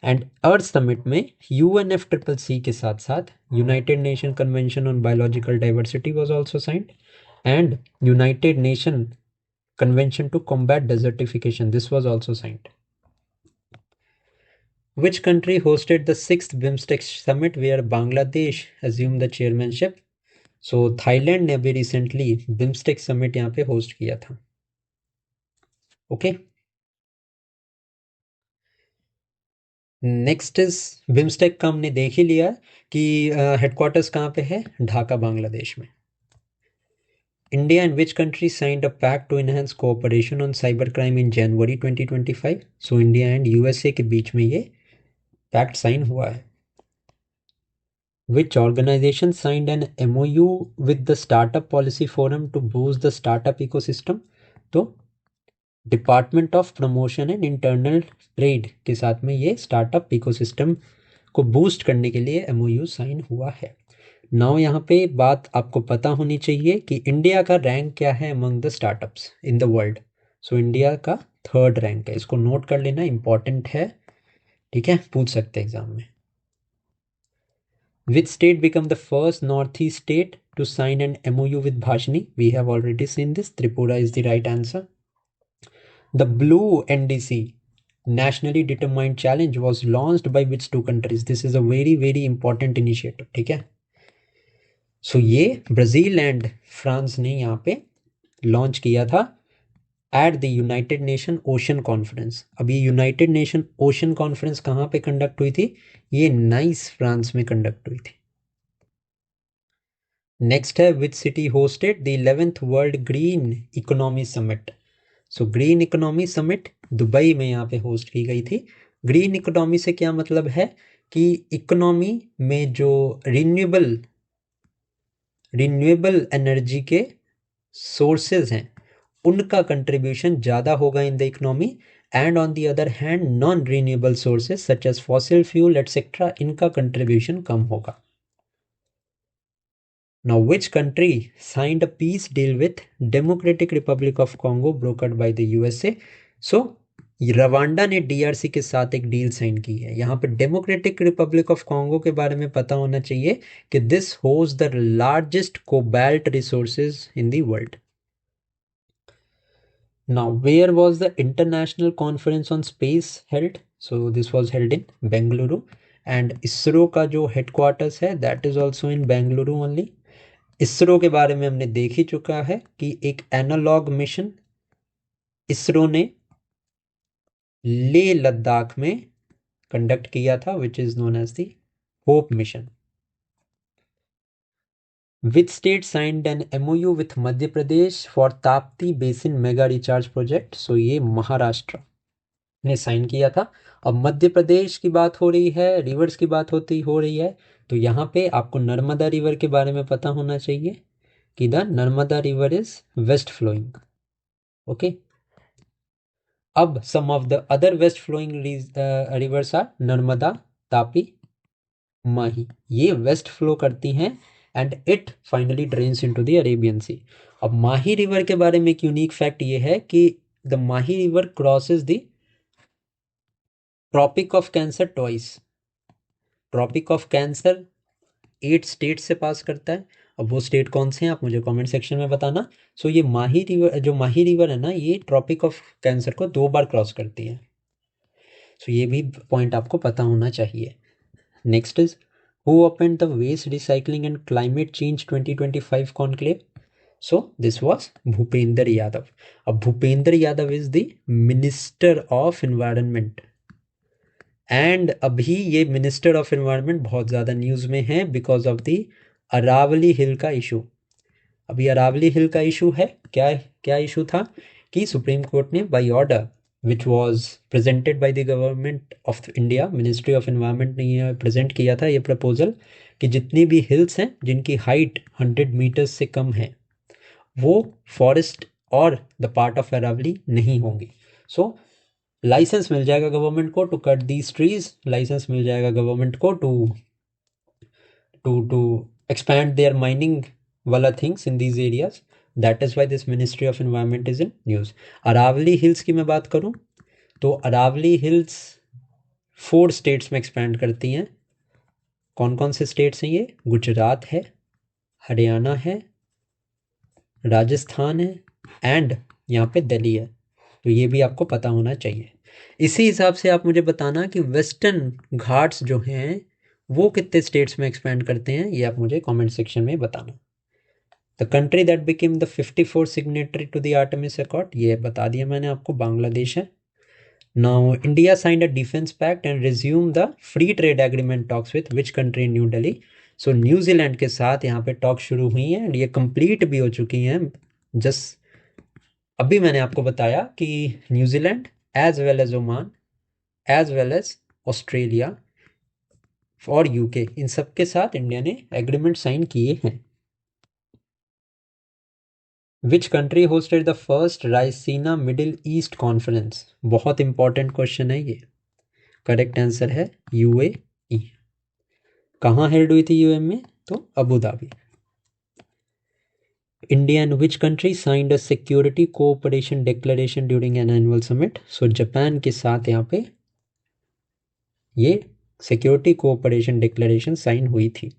एंड अर्थ समिट में UNFCCC के साथ साथ united nation convention on biological diversity was also signed and united nation convention to combat desertification, this was also signed. Which country hosted the 6th BIMSTEC summit where Bangladesh assumed the chairmanship? So Thailand ने अभी रिसेंटली बिम्स्टेक समिट यहाँ पे होस्ट किया था। ओके, नेक्स्ट इज बिम्स्टेक का हमने देख ही लिया कि हेडक्वार्टर्स कहाँ पे है? ढाका बांग्लादेश में। India and which country signed a pact to enhance cooperation on cyber crime in January 2025? So India and USA के बीच में ये पैक्ट साइन हुआ है। Which organization signed an MOU with the Startup Policy Forum to boost the startup ecosystem? तो department of promotion and internal trade के साथ में ये स्टार्टअप इकोसिस्टम को बूस्ट करने के लिए MOU साइन हुआ है। नाउ यहाँ पे बात आपको पता होनी चाहिए कि इंडिया का रैंक क्या है among the startups in the world. So India का 3rd रैंक है, इसको नोट कर लेना, इंपॉर्टेंट है। ठीक है, पूछ सकते हैं एग्जाम में। Which state became the first Northeast state to sign an MOU with Bhashni? We have already seen this. Tripura is the right answer. The Blue NDC, Nationally Determined Challenge, was launched by which two countries? This is a very very important initiative. ठीक है, सो ये ब्राज़ील एंड फ्रांस ने यहाँ पे लॉन्च किया था at the united Nation Ocean conference. अब ये यूनाइटेड नेशन ओशन कॉन्फ्रेंस कहाँ पे कंडक्ट हुई थी? ये नाइस फ्रांस में कंडक्ट हुई थी। नेक्स्ट है विच city hosted the 11th world green economy summit? So green economy summit Dubai में यहाँ पे होस्ट की गई थी। ग्रीन इकोनॉमी से क्या मतलब है कि इकोनॉमी में जो रिन्यूएबल एनर्जी के सोर्सेज हैं उनका कंट्रीब्यूशन ज़्यादा होगा in the economy, and on the other hand non renewable sources such as fossil fuel etcetera, इनका कंट्रीब्यूशन कम होगा। Now, which country signed a peace deal with Democratic Republic of Congo brokered by the USA? So, Rwanda ने DRC के साथ एक डील साइन की है। यहाँ पे डेमोक्रेटिक रिपब्लिक ऑफ कॉन्गो के बारे में पता होना चाहिए कि this has the largest cobalt resources in the world. Now where was the international conference on space held? So this was held in Bengaluru, and ISRO का जो हेडक्वार्टर्स है that is also in Bengaluru only. ISRO के बारे में हमने देख ही चुका है कि एक एनालॉग मिशन इसरो ने लेह लद्दाख में कंडक्ट किया था, which is known as the Hope mission. Which state signed an MOU with Madhya Pradesh for Tapti basin mega recharge project? So ये महाराष्ट्र ने साइन किया था। अब मध्य प्रदेश की बात हो रही है, रिवर्स की बात हो रही है, तो यहाँ पे आपको नर्मदा रिवर के बारे में पता होना चाहिए कि the Narmada river is west flowing. Okay, अब some of the other west flowing rivers are Narmada, Tapi, Mahi. ये वेस्ट फ्लो करती हैं and it finally drains into the Arabian Sea. अब माही रिवर के बारे में एक यूनिक फैक्ट ये है कि the Mahi river crosses the tropic of Cancer twice. Tropic of Cancer 8 state से पास करता है। अब वो स्टेट कौन से हैं आप मुझे कमेंट सेक्शन में बताना। सो ये माही रिवर, जो माही रिवर है ना, ये ट्रॉपिक ऑफ कैंसर को 2 बार क्रॉस करती है। सो ये भी पॉइंट आपको पता होना चाहिए। Next is who open the waste recycling and climate change 2025 conclave? So this was Bhupender Yadav. अब Bhupender Yadav is the minister of environment and अभी ये मिनिस्टर ऑफ एनवायरनमेंट बहुत ज़्यादा न्यूज़ में है बिकॉज ऑफ द अरावली हिल का इशू। अभी अरावली हिल का इशू है, क्या क्या इशू था कि सुप्रीम कोर्ट ने by order which was presented by the government of India, ministry of environment ने ये प्रेजेंट किया था ये प्रपोजल कि जितनी भी हिल्स हैं जिनकी हाइट 100 मीटर्स से कम है वो फॉरेस्ट और द पार्ट ऑफ अरावली नहीं होंगी। सो लाइसेंस मिल जाएगा गवर्नमेंट को to cut these trees, licence मिल जाएगा गवर्नमेंट को to to expand their mining wala things in these areas. That is why this Ministry of Environment is in news. Aravalli hills की मैं बात करूं तो अरावली हिल्स 4 स्टेट्स में एक्सपैंड करती हैं। कौन कौन से स्टेट्स हैं ये? गुजरात है, हरियाणा है, राजस्थान है एंड यहाँ पे दिल्ली है। तो ये भी आपको पता होना चाहिए। इसी हिसाब से आप मुझे बताना कि वेस्टर्न घाट्स जो हैं वो कितने स्टेट्स में एक्सपैंड करते हैं, ये आप मुझे कमेंट सेक्शन में बताना। The country that became the 54 signatory to the Artemis accord, ये बता दिया मैंने आपको, बांग्लादेश है। Now India signed a defence pact and resume the free trade agreement talks with which country in New Delhi? So New Zealand के साथ यहाँ पे टॉक शुरू हुई हैं एंड ये कंप्लीट भी हो चुकी हैं। जस्ट अभी मैंने आपको बताया कि New Zealand as well as Oman as well as Australia और यूके, इन सब के साथ इंडिया ने एग्रीमेंट साइन किए हैं। Which country hosted the first Raisina middle east conference? बहुत इंपॉर्टेंट क्वेश्चन है ये। करेक्ट आंसर है यूएई। कहाँ हेल्ड हुई थी यूएई में? तो Abu Dhabi. India and which country signed a security cooperation declaration during an annual summit? So Japan के साथ यहाँ पे ये सिक्योरिटी कोऑपरेशन डिक्लेरेशन साइन हुई थी।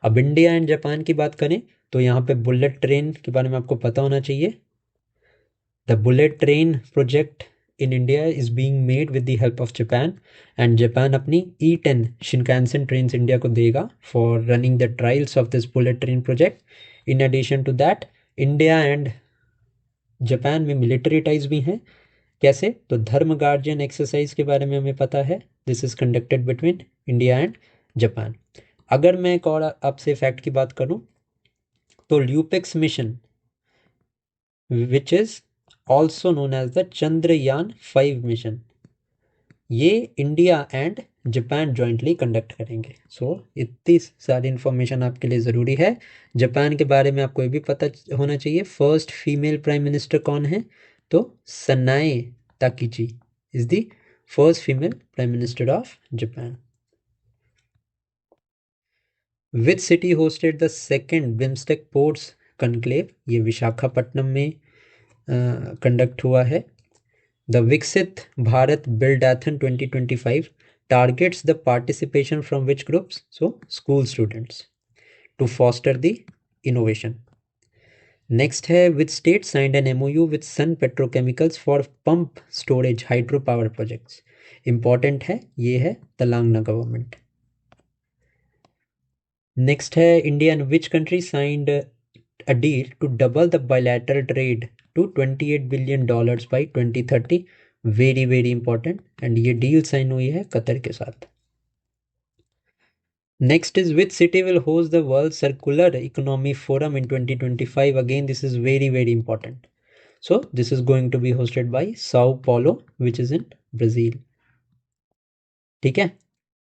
अब इंडिया एंड जापान की बात करें तो यहाँ पे बुलेट ट्रेन के बारे में आपको पता होना चाहिए। The bullet train project in India is being made with the help of Japan and Japan अपनी E10 शिनकानसेन ट्रेन इंडिया को देगा for running the trials of this bullet train project. In addition to that India and Japan में मिलिट्री टाइज भी हैं। कैसे? तो धर्म गार्जियन एक्सरसाइज के बारे में हमें पता है, this is conducted between India and Japan. अगर मैं एक और आपसे फैक्ट की बात करूं तो LUPEX mission which is also known as the Chandrayaan 5 mission, ये India and Japan jointly conduct करेंगे। सो इतनी सारी इंफॉर्मेशन आपके लिए ज़रूरी है। जापान के बारे में आपको ये भी पता होना चाहिए फर्स्ट फीमेल प्राइम मिनिस्टर कौन है? तो Sanae Takaichi is the first female prime minister of Japan. Which city hosted the second BIMSTEC ports conclave? ये विशाखापट्टनम में कंडक्ट हुआ है। The Viksit Bharat बिल्डाथन 2025 targets the participation from which groups? So school students to foster the innovation. Next है which state signed an MOU with Sun Petrochemicals for pump storage hydropower projects? Important है, ये है तेलंगाना गवर्नमेंट। नेक्स्ट है India and which country signed a deal to double the bilateral trade to $28 billion by 2030? Very very important, and ये डील साइन हुई है कतर के साथ। Next is which city will host the world circular economy forum in 2025? Again this is very very important. So this is going to be hosted by Sao paulo which is in Brazil. ठीक है,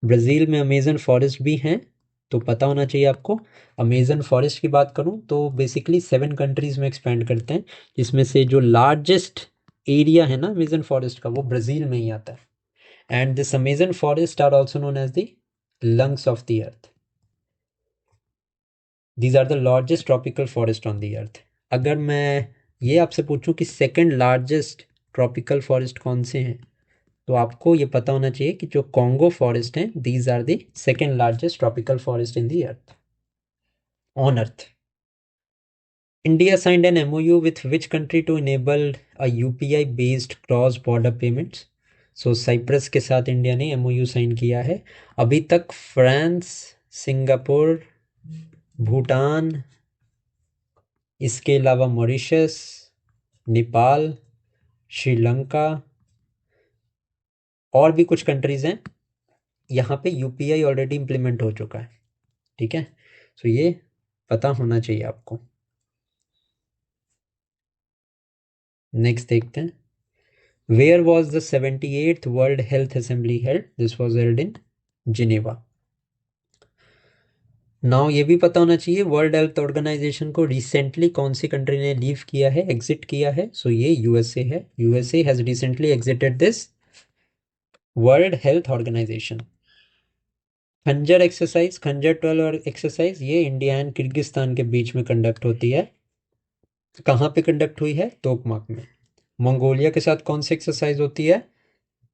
ब्राज़ील में अमेजन फॉरेस्ट भी हैं, तो पता होना चाहिए आपको। अमेजन फॉरेस्ट की बात करूं तो बेसिकली 7 कंट्रीज़ में एक्सपेंड करते हैं, जिसमें से जो लार्जेस्ट एरिया है ना अमेजन फॉरेस्ट का, वो ब्राज़ील में ही आता है। And this Amazon forest are also known as the lungs of the earth. These are the largest tropical forest on the earth. अगर मैं ये आपसे पूछूं कि सेकेंड लार्जेस्ट ट्रॉपिकल फॉरेस्ट कौन से हैं, तो आपको ये पता होना चाहिए कि जो कॉन्गो फॉरेस्ट हैं, these are the second largest tropical forest in the earth, on earth. India signed an MOU with which country to enable a UPI based cross border payments? So Cyprus के साथ इंडिया ने MOU साइन किया है। अभी तक फ्रांस, सिंगापुर, भूटान, इसके अलावा मॉरिशस, नेपाल, श्रीलंका और भी कुछ कंट्रीज हैं, यहाँ पे UPI ऑलरेडी इम्प्लीमेंट हो चुका है। ठीक है, सो ये पता होना चाहिए आपको। नेक्स्ट देखते हैं, where was the 78th world health assembly held? This was held in Geneva. Now ये भी पता होना चाहिए, वर्ल्ड हेल्थ ऑर्गेनाइजेशन को रिसेंटली कौन सी कंट्री ने लीव किया है, एग्जिट किया है? सो ये यूएसए है। USA has recently exited this world health organisation. Khanjar exercise, Khanjar 12 और एक्सरसाइज, ये इंडिया एंड किर्गिस्तान के बीच में कंडक्ट होती है। कहाँ पे कंडक्ट हुई है? तोकमाक में। मंगोलिया के साथ कौन सी एक्सरसाइज होती है?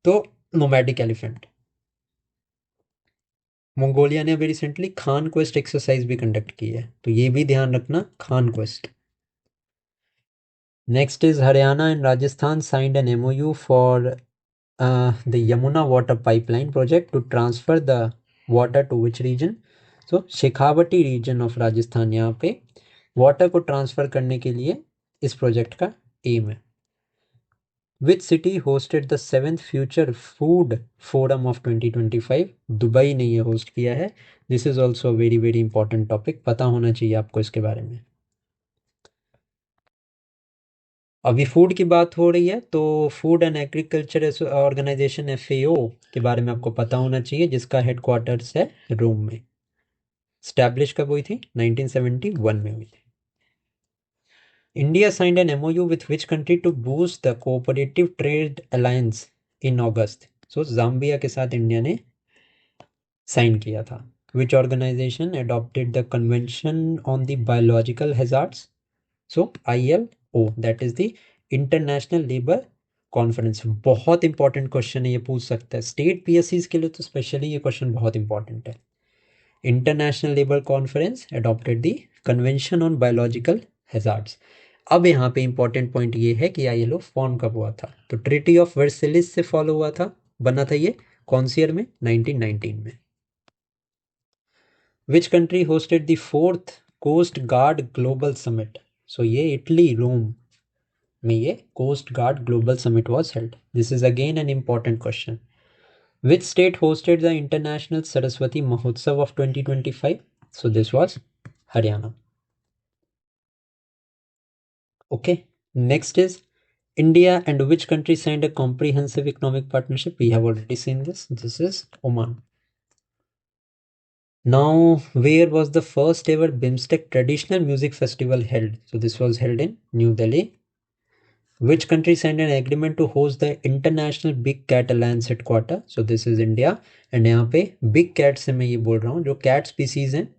तो नोमैडिक एलिफेंट। मंगोलिया ने अभी रिसेंटली खान क्वेस्ट एक्सरसाइज भी कंडक्ट की है, तो ये भी ध्यान रखना, Khan quest. Next is Haryana and Rajasthan signed an MOU for the Yamuna water pipeline project to transfer the water to which region? So Shekhawati region of Rajasthan, यहाँ पे वाटर को ट्रांसफर करने के लिए इस प्रोजेक्ट का एम है। विच city hosted the 7th future food forum of 2025? Dubai ने ये होस्ट किया है। This is also very very important topic, पता होना चाहिए आपको इसके बारे में। अभी फूड की बात हो रही है, तो food and agriculture organisation FAO के बारे में आपको पता होना चाहिए, जिसका हेडक्वार्टर्स है रोम में। स्टैब्लिश कब हुई थी? 1971 में हुई थी। India signed an MOU with which country to boost the cooperative trade alliance in August? So Zambia के साथ इंडिया ने साइन किया था। Which organization adopted the convention on the biological hazards? So ILO, that is the International Labour Conference. बहुत इंपॉर्टेंट क्वेश्चन है, ये पूछ सकता है स्टेट PSCs के लिए, तो स्पेशली ये क्वेश्चन बहुत इंपॉर्टेंट है। International Labour conference adopted the convention on biological hazards. अब यहाँ पे इंपॉर्टेंट पॉइंट ये है कि ILO फॉर्म कब हुआ था? तो ट्रीटी ऑफ वर्सेलिस से फॉलो हुआ था, बना था ये कौन सी ईयर में? 1919 में। Which country hosted the 4th coast guard global summit? So ये इटली, रोम में ये coast guard global summit was held. This is again an important question. Which state hosted the international Saraswati Mahotsav of 2025? So this was Haryana. Okay, next is India and which country signed a comprehensive economic partnership? We have already seen this. This is Oman. Now, where was the first ever BIMSTEC traditional music festival held? So this was held in New Delhi. Which country signed an agreement to host the International Big Cat Alliance headquarter? So this is India. And यहाँ पे big cat से मैं ये बोल रहा हूँ, जो cat species हैं,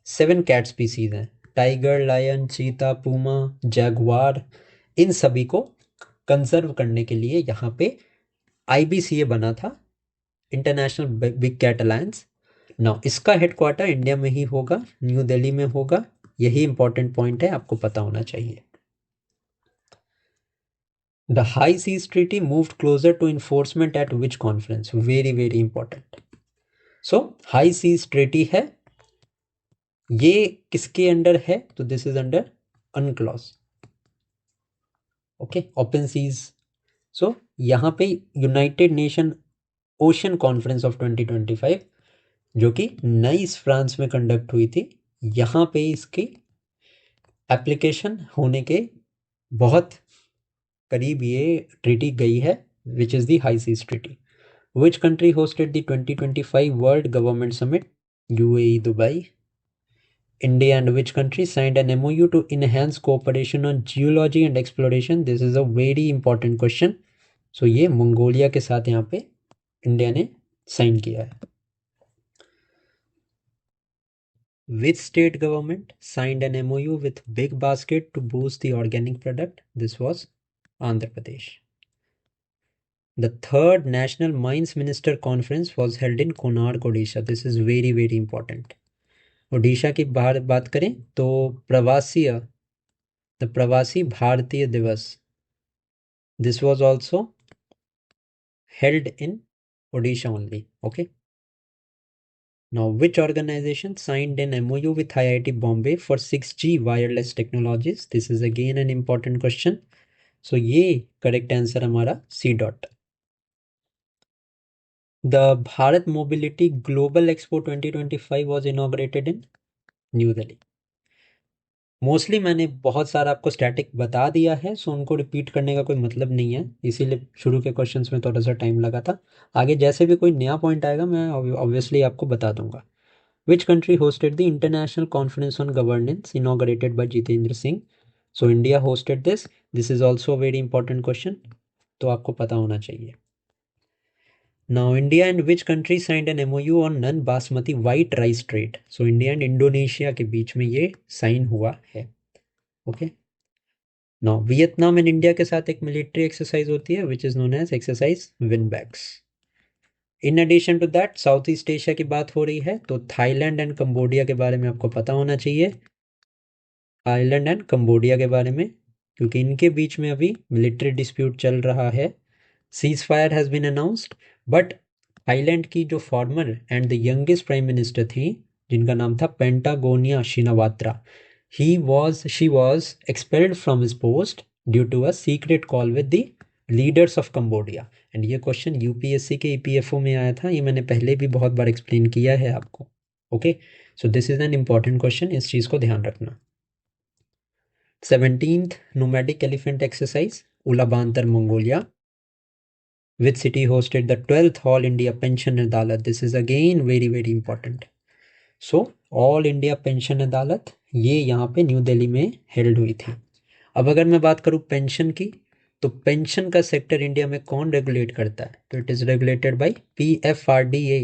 7 cat species हैं, टाइगर, लायन, चीता, पूमा, जैगवार, इन सभी को कंजर्व करने के लिए यहाँ पे IBCA बना था, international big cat alliance. Now इसका हेडक्वार्टर इंडिया में ही होगा, न्यू दिल्ली में होगा। यही इंपॉर्टेंट पॉइंट है, आपको पता होना चाहिए। The High seize Treaty moved closer to enforcement at which conference? Very very important. So high seize treaty है, ये किसके अंडर है? तो this is under UNCLOS। Okay, open seas. So यहाँ पे United Nation Ocean Conference of 2025 जो कि नाइस फ्रांस में कंडक्ट हुई थी, यहाँ पे इसकी एप्लीकेशन होने के बहुत करीब ये ट्रीटी गई है, which is the high seize treaty. Which country hosted the 2025 world government summit? UAE, Dubai. India and which country signed an MOU to enhance cooperation on geology and exploration? This is a very important question. So ये मंगोलिया के साथ यहाँ पे इंडिया ने साइन किया है। Which state government signed an MOU with Big Basket to boost the organic product? This was Andhra Pradesh. The third National Mines Minister Conference was held in Konark, Odisha. This is very, very important. Odisha की बात करें तो प्रवासी भारतीय दिवस, this was also held in Odisha only. Okay. Now, which organization signed an MOU with IIT Bombay for 6G wireless technologies? This is again an important question. So ये correct answer हमारा C dot. The Bharat Mobility Global Expo 2025 was inaugurated in New Delhi. Mostly मैंने बहुत सारा आपको स्टैटिक बता दिया है, सो उनको रिपीट करने का कोई मतलब नहीं है, इसीलिए शुरू के क्वेश्चंस में थोड़ा सा टाइम लगा था। आगे जैसे भी कोई नया पॉइंट आएगा मैं ऑब्वियसली आपको बता दूंगा। विच country hosted the international conference on governance inaugurated bye Jitendra Singh? So India hosted this. This is also very important question, तो आपको पता होना चाहिए। Now, India and which country signed an MOU on non-basmati white rice trade? So, India and Indonesia के बीच में ये साइन हुआ है। Okay. Now Vietnam and India के साथ एक मिलिट्री एक्सरसाइज होती है which is known as exercise VINBAX. In addition to that south east Asia की बात हो रही है तो थाईलैंड एंड कंबोडिया के बारे में आपको पता होना चाहिए। थाईलैंड एंड कंबोडिया के बारे में, क्योंकि इनके बीच में अभी मिलिट्री डिस्प्यूट चल रहा है। Cease fire has been announced, but Thailand की जो former and the youngest prime minister थी जिनका नाम था पेंटागोनिया Shinawatra, she was expelled from his post due to a secret call with the leaders of Cambodia. And ये क्वेश्चन यूपीएससी के ईपीएफओ में आया था, ये मैंने पहले भी बहुत बार एक्सप्लेन किया है आपको। Okay, so this is an important question, इस चीज को ध्यान रखना। 17th nomadic elephant exercise, Ulaanbaatar, Mongolia. Which city hosted the 12th All India Pension Adalat? This is again very, very important. So all India pension अदालत ये यहाँ पे न्यू दिल्ली में हेल्ड हुई थी। अब अगर मैं बात करूँ पेंशन की, तो पेंशन का सेक्टर इंडिया में कौन रेगुलेट करता है? तो it is regulated by PFRDA।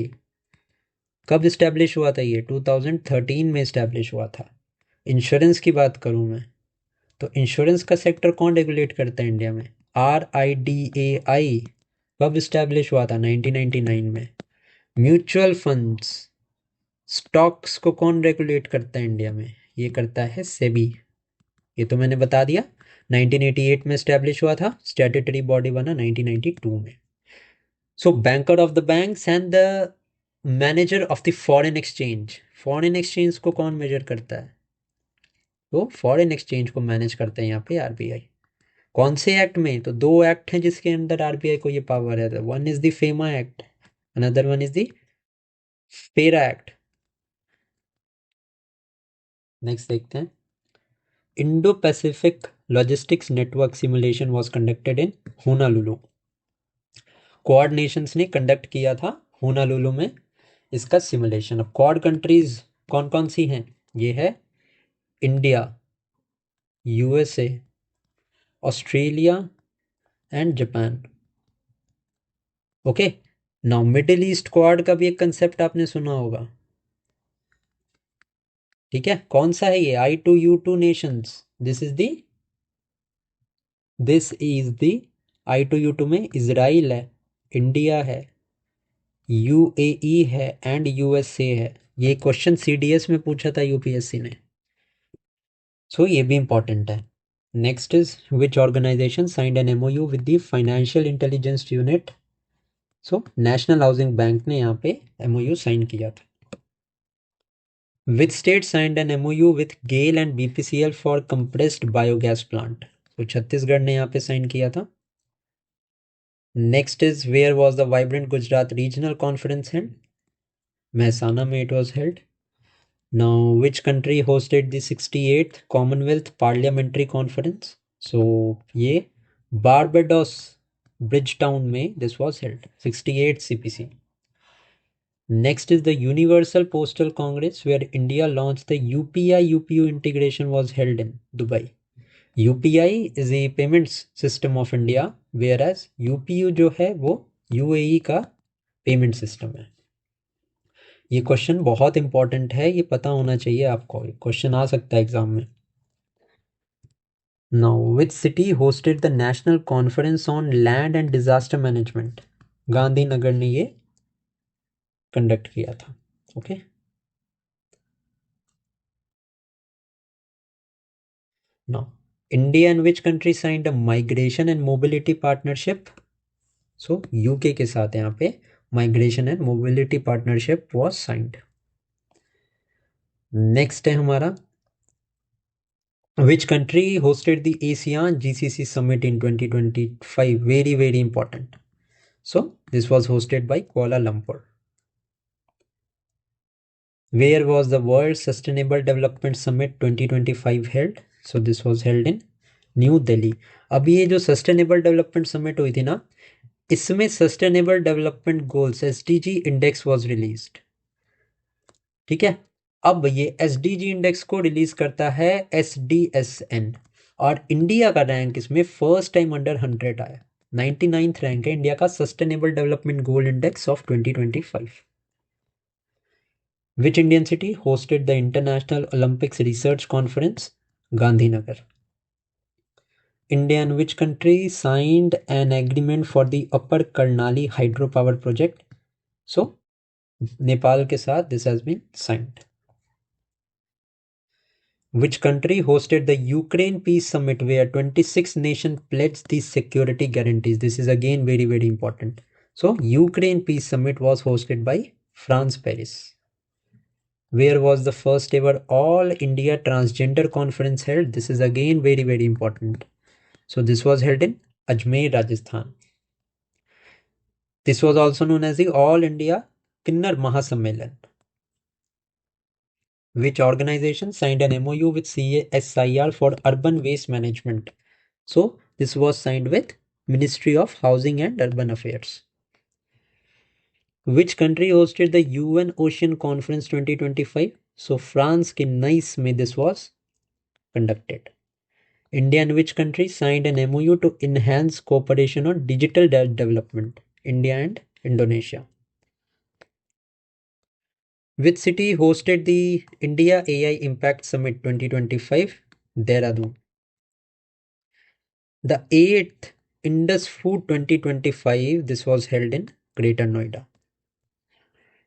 कब इस्टेब्लिश हुआ था ये? 2013 में इस्टेब्लिश हुआ था। इंश्योरेंस की बात करूँ मैं, तो इंश्योरेंस का सेक्टर कौन रेगुलेट करता है इंडिया में? RIDAI। कब इस्टेब्लिश हुआ था? 1999 में। म्यूचुअल फंड्स, स्टॉक्स को कौन रेगुलेट करता है इंडिया में? ये करता है सेबी। ये तो मैंने बता दिया। 1988 में स्टैब्लिश हुआ था, स्टैट्यूटरी बॉडी बना 1992 में। So banker of the banks and the manager of the foreign exchange, foreign exchange को कौन मेजर करता है? तो फॉरेन एक्सचेंज को मैनेज करते हैं यहाँ पे आरबीआई। कौन से एक्ट में? तो दो एक्ट हैं जिसके अंदर आरबीआई को ये पावर है। One is the FEMA act, another one is the FERA act. Next देखते हैं। Indo Pacific logistics network simulation was conducted in Honolulu. Quad nations ने कंडक्ट किया था होनालुलु में इसका सिमुलेशन। अब क्वाड कंट्रीज कौन कौन सी हैं? ये है India, USA, Australia and Japan. Okay, now middle east quad का भी एक कंसेप्ट आपने सुना होगा, ठीक है? कौन सा है ये? I2U2 Nations. This is the I2U2 में इजराइल है, इंडिया है, यूएई है एंड यूएसए है। ये क्वेश्चन सीडीएस में पूछा था यूपीएससी ने, सो ये भी इंपॉर्टेंट है। Next is which organisation signed an MOU with the financial intelligence unit? So national housing bank ने यहाँ पे एमओयू साइन किया था। Which state signed an MOU with GAIL and BPCL for compressed biogas plant? तो छत्तीसगढ़ ने यहाँ पे साइन किया था। Next is, where was the Vibrant Gujarat Regional Conference held? Mehsana mein it was held. Now, which country hosted the 68th Commonwealth Parliamentary Conference? So, ये Barbados, Bridgetown में this was held. 68 CPC. Next is the Universal Postal Congress, where India launched the UPI UPU integration was held in Dubai. UPI is a payments system of India, whereas UPU जो है वो UAE का पेमेंट सिस्टम है. ये क्वेश्चन बहुत इंपॉर्टेंट है, ये पता होना चाहिए आपको, क्वेश्चन आ सकता है एग्जाम में. Now which city hosted the national conference on land and disaster management? Gandhinagar ने ये कंडक्ट किया था. Okay. Now India and which country signed a migration and mobility partnership? So UK के साथ यहाँ पे migration and mobility partnership was signed. Next है हमारा, which country hosted the ASEAN GCC summit in 2025? Very, very important. So this was hosted by Kuala Lumpur. Where was the World Sustainable Development Summit 2025 held? So this was held in New Delhi. अब ये जो सस्टेनेबल डेवलपमेंट समिट हुई थी ना, इसमें sustainable development goals SDG index was released. ठीक है. अब ये SDG इंडेक्स को रिलीज करता है SDSN, और इंडिया का रैंक इसमें फर्स्ट टाइम अंडर 100 आया. 99th रैंक है इंडिया का sustainable development goal index of 2025. Which Indian city hosted the International Olympics Research Conference? Gandhinagar. India and which country signed an agreement for the Upper Karnali hydropower project? So Nepal के साथ this has been signed. Which country hosted the Ukraine Peace Summit where 26 nations pledged the security guarantees? This is again very, very important. So Ukraine Peace Summit was hosted by France, Paris. Where was the first ever All India Transgender Conference held? This is again very, very important. So this was held in Ajmer, Rajasthan. This was also known as the All India Kinnar Mahasammelan. Which organization signed an MOU with CSIR for urban waste management? So this was signed with Ministry of Housing and Urban Affairs. Which country hosted the UN Ocean Conference 2025? So France के Nice में this was conducted. India and which country signed an MOU to enhance cooperation on digital development? India and Indonesia. Which city hosted the India AI Impact Summit 2025? Dehradun. The 8th Indus Food 2025, this was held in Greater Noida.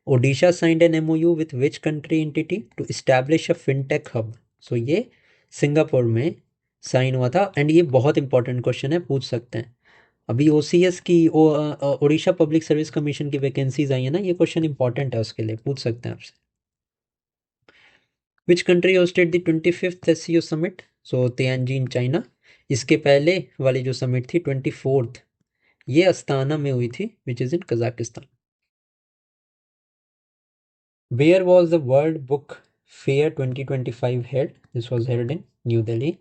Odisha signed an MOU with which country entity to establish a fintech hub? So ये सिंगापुर में साइन हुआ था. एंड ये बहुत इंपॉर्टेंट क्वेश्चन है, पूछ सकते हैं. अभी OCS की ओडिशा पब्लिक सर्विस कमीशन की वैकेंसीज आई है ना, ये क्वेश्चन इंपॉर्टेंट है, उसके लिए पूछ सकते हैं आपसे. विच country hosted the 25th SCO summit? So Tianjin China. इसके पहले वाली जो समिट थी 24th, ये अस्ताना में हुई थी, विच is in Kazakhstan. Where was the World Book Fair 2025 held? This was held in New Delhi.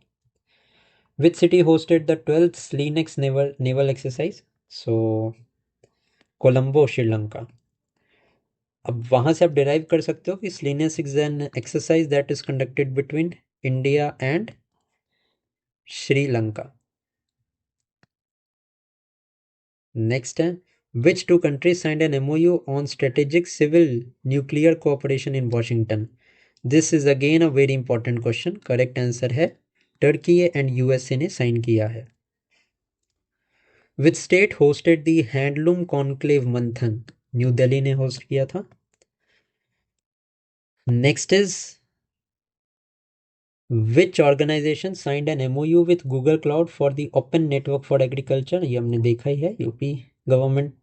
Which city hosted the 12th SLENEX naval exercise? So Colombo, Sri Lanka. अब वहां से आप डिराइव कर सकते हो कि SLENEX is an exercise that is conducted between India and Sri Lanka. Next है, which two countries signed an MOU on strategic civil nuclear cooperation in Washington? This is again a very important question. Correct answer है टर्की एंड USA ने साइन किया है. Which state hosted the handloom conclave मंथन? न्यू दिल्ली ने होस्ट किया था. Next is, which organization signed an MOU with Google Cloud for the Open Network for Agriculture? ये हमने देखा ही है, UP government.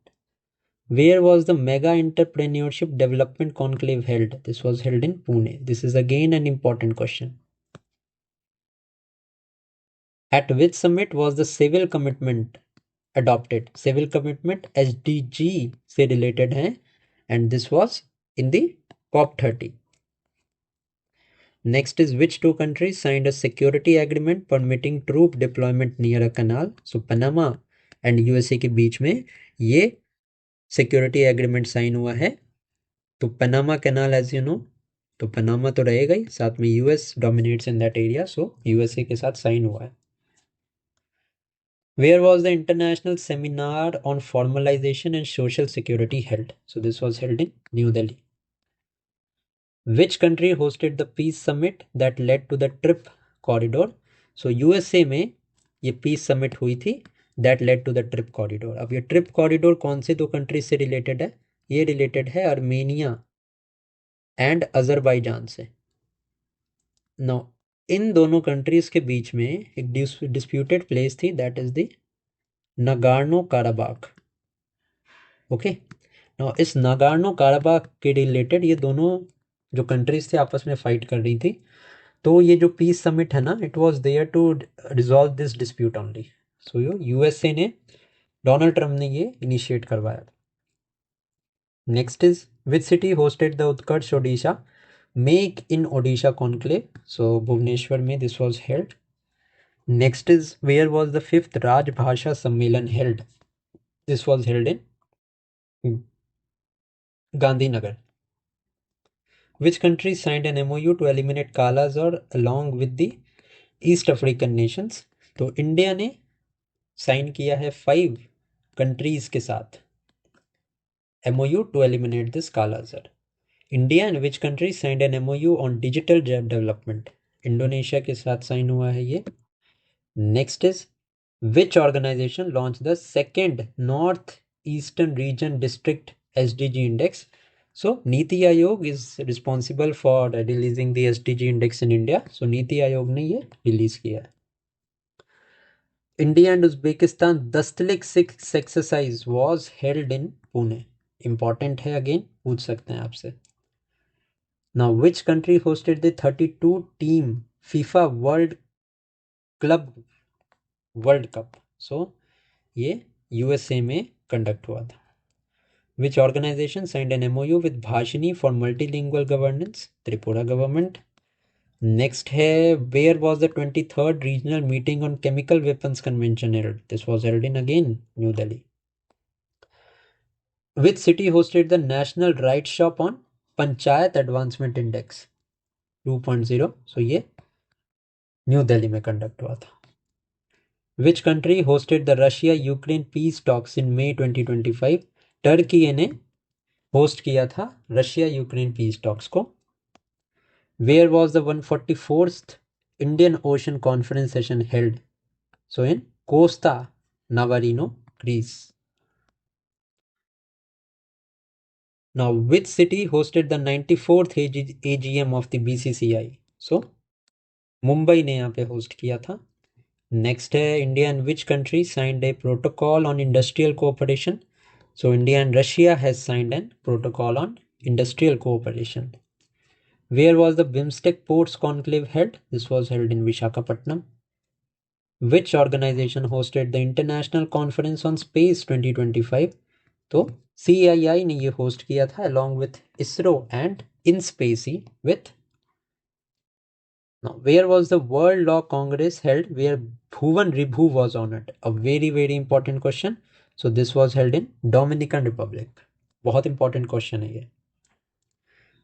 Where was the Mega Entrepreneurship Development Conclave held? This was held in Pune. This is again an important question. At which summit was the civil commitment adopted civil commitment SDG से रिलेटेड हैं and this was in the COP30. Next is which two countries signed a security agreement permitting troop deployment near a canal? So Panama and USA के बीच में ये सिक्योरिटी एग्रीमेंट साइन हुआ है. तो Panama canal as you know, तो पनामा तो रहेगा ही, साथ में US dominates in that area, so USA के साथ साइन हुआ है. Where was the international seminar on formalization and social security held? So this was held in New Delhi. Which country hosted the peace summit that led to the trip corridor? So USA में ये peace summit हुई थी that led to the trip corridor. अब ये trip corridor कौन से दो कंट्रीज से रिलेटेड है? ये रिलेटेड है अर्मेनिया एंड अजरबैजान से. नाउ इन दोनों कंट्रीज के बीच में एक डिस्प्यूटेड प्लेस थी, that is the Nagorno Karabakh. Okay, now इस नगार्नो काराबाख के रिलेटेड ये दोनों जो कंट्रीज थे आपस में फाइट कर रही थी. तो ये जो पीस समिट है ना, it was there to resolve this dispute only. So USA ने, डोनाल्ड ट्रम्प ने ये इनिशिएट करवाया. Next is which city hosted the Utkarsh Odisha Make in Odisha conclave? So Bhubaneswar में this was held. Next is where was the fifth Rajbhasha Sammelan held? This was held in Gandhinagar. Which country signed an MOU to eliminate Kala Azar along with the East African nations? तो इंडिया ने साइन किया है 5 कंट्रीज के साथ MOU to eliminate this Kala Azar. India and which country signed an MOU on digital development? Indonesia के साथ साइन हुआ है ये. Next is which organization launched the second North Eastern Region District SDG Index? So NITI Aayog is responsible for releasing the SDG index in India. So NITI Aayog ने ये रिलीज किया है. India and Uzbekistan दस्तलिक 6 exercise was held in Pune. Important है, अगेन पूछ सकते हैं आपसे. Now which country hosted the 32 team FIFA World Cup? So ये यूएसए में कंडक्ट हुआ था. Which organization signed an MOU with Bhashini for multilingual governance? Tripura government. Next है where was the 23rd regional meeting on chemical weapons convention held? This was held in again New Delhi. Which city hosted the national rights shop on Panchayat Advancement Index 2.0? So ये न्यू दिल्ली में कंडक्ट हुआ था. Which country hosted the Russia-Ukraine peace talks in May 2025? Turkey ने होस्ट किया था रशिया यूक्रेन पीस टॉक्स को. Where was the 144th Indian Ocean Conference session held? So in Costa Navarino, Greece. Now which city hosted the 94th AGM of the BCCI? So Mumbai ने यहाँ पे होस्ट किया था. नेक्स्ट है India and which country signed a protocol on industrial cooperation? So India and Russia has signed a protocol on industrial cooperation. Where was the BIMSTEC Ports Conclave held? This was held in Visakhapatnam. Which organization hosted the International Conference on Space 2025? तो CII ने ये होस्ट किया था along with ISRO and InSpacey with. Now, where was the World Law Congress held where Bhuvan Ribhu was honored? A very very important question. So this was held in Dominican Republic. बहुत important question है ये.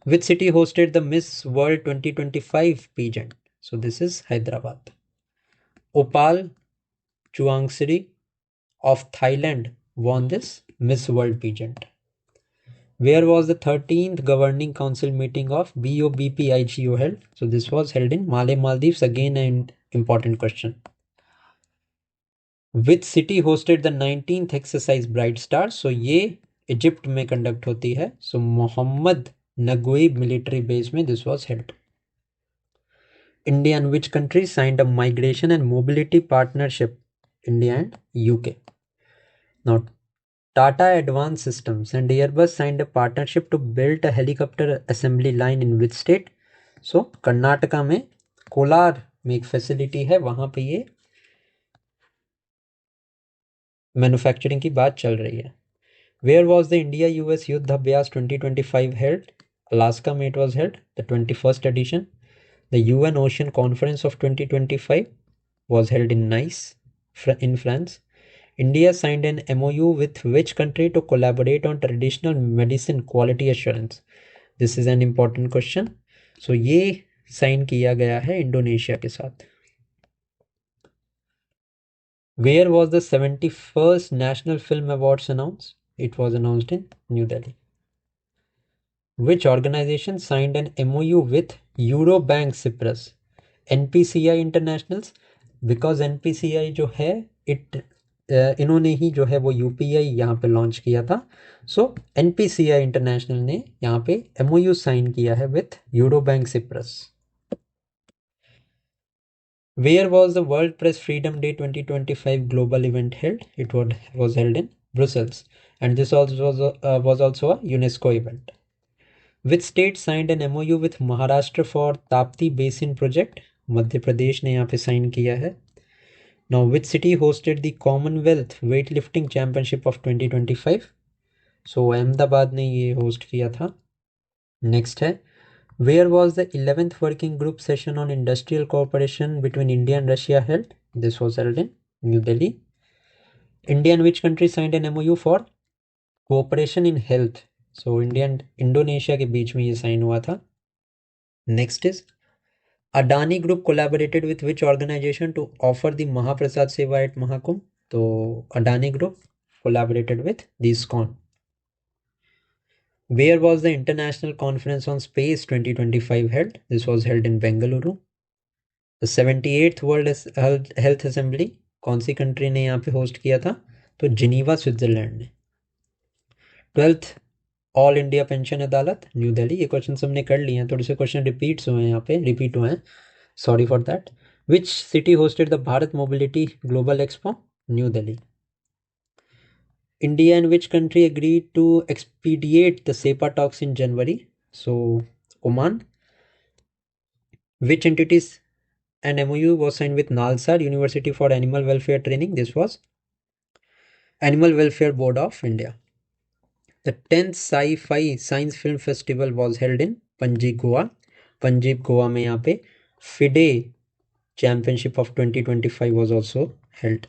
Which city hosted the Miss World 2025 pageant? So this is Hyderabad. Opal Chuangsiri of Thailand won this Miss World pageant. Where was the 13th Governing Council meeting of BOBPIGO held? So this was held in Malé, Maldives. Again an important question. Which city hosted the 19th exercise Bright Star? So ये इजिप्ट में कंडक्ट होती है. So Mohamed Naguib military base में this was held. India and which country signed a migration and mobility partnership? India and UK. Now Tata Advanced Systems and Airbus signed a partnership to build a helicopter assembly line in which state? So Karnataka में कोलार में एक फैसिलिटी है, वहां पे ये मैन्युफैक्चरिंग की बात चल रही है। Where was the India US Yudh Abhyas 2025 held? Alaska में it was held, the 21st edition. The UN Ocean Conference of 2025 was held in Nice, in France. India signed an MOU with which country to collaborate on traditional medicine quality assurance? This is an important question. So ये साइन किया गया है इंडोनेशिया के साथ। Where was the 71st National Film Awards announced? It was announced in New Delhi. Which organization signed an MOU with Eurobank Cyprus? NPCI Internationals, because NPCI जो है इन्होंने ही जो है वो UPI यहाँ पे लॉन्च किया था। सो NPCI इंटरनेशनल ने यहाँ पे MOU साइन किया है with Eurobank Cyprus. Where was the World Press Freedom Day 2025 global event held? It was held in Brussels, and this also was also a UNESCO event. Which state signed an MOU with Maharashtra for Tapti Basin project? Madhya Pradesh ने यहाँ पे साइन किया है। Now, which city hosted the Commonwealth weightlifting championship of 2025? So Ahmedabad ने ये होस्ट किया था। नेक्स्ट है, where was the 11th working group session on industrial cooperation between India and Russia held? This was held in New Delhi. India and which country signed an MOU for cooperation in health? So India and Indonesia के बीच में ये साइन हुआ था। Next is, Adani Group collaborated with which organization to offer the Mahaprasad Seva at Mahakumbh? तो Adani Group collaborated with the ISKCON. Where was the International Conference on Space 2025 held? This was held in Bengaluru. The 78th World Health Assembly कौन सी कंट्री ने यहाँ पे होस्ट किया था? तो जिनीवा स्विट्जरलैंड ने। 12th ऑल इंडिया पेंशन अदालत न्यू दिल्ली। ये क्वेश्चन हमने कर लिए हैं, थोड़े से क्वेश्चन रिपीट हुए हैं यहाँ पे, रिपीट हुए हैं, sorry for that. Which city hosted the Bharat mobility global expo? New Delhi. India and which country agreed to expedite the SEPA talks in January? So Oman. Which entities and MOU was signed with Nalsar University for Animal Welfare Training? This was Animal Welfare Board of India. The 10th Sci-Fi Science Film Festival was held in Panji, Goa. Panjib, Goa में यहाँ पे FIDE Championship of 2025 was also held.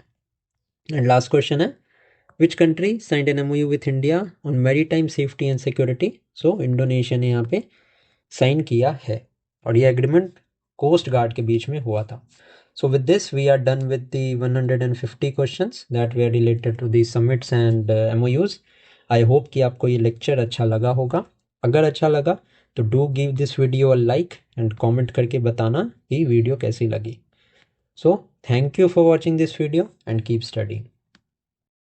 And last question है, which country signed an MOU with India on maritime safety and security? So Indonesia ने यहाँ पे साइन किया है और ये एग्रीमेंट कोस्ट गार्ड के बीच में हुआ था। So with this we are done with the 150 questions that were related to the summits and MOUs. I hope कि आपको ये लेक्चर अच्छा लगा होगा। अगर अच्छा लगा तो do give this video a like and comment करके बताना कि वीडियो कैसी लगी। So thank you for watching this video and keep studying.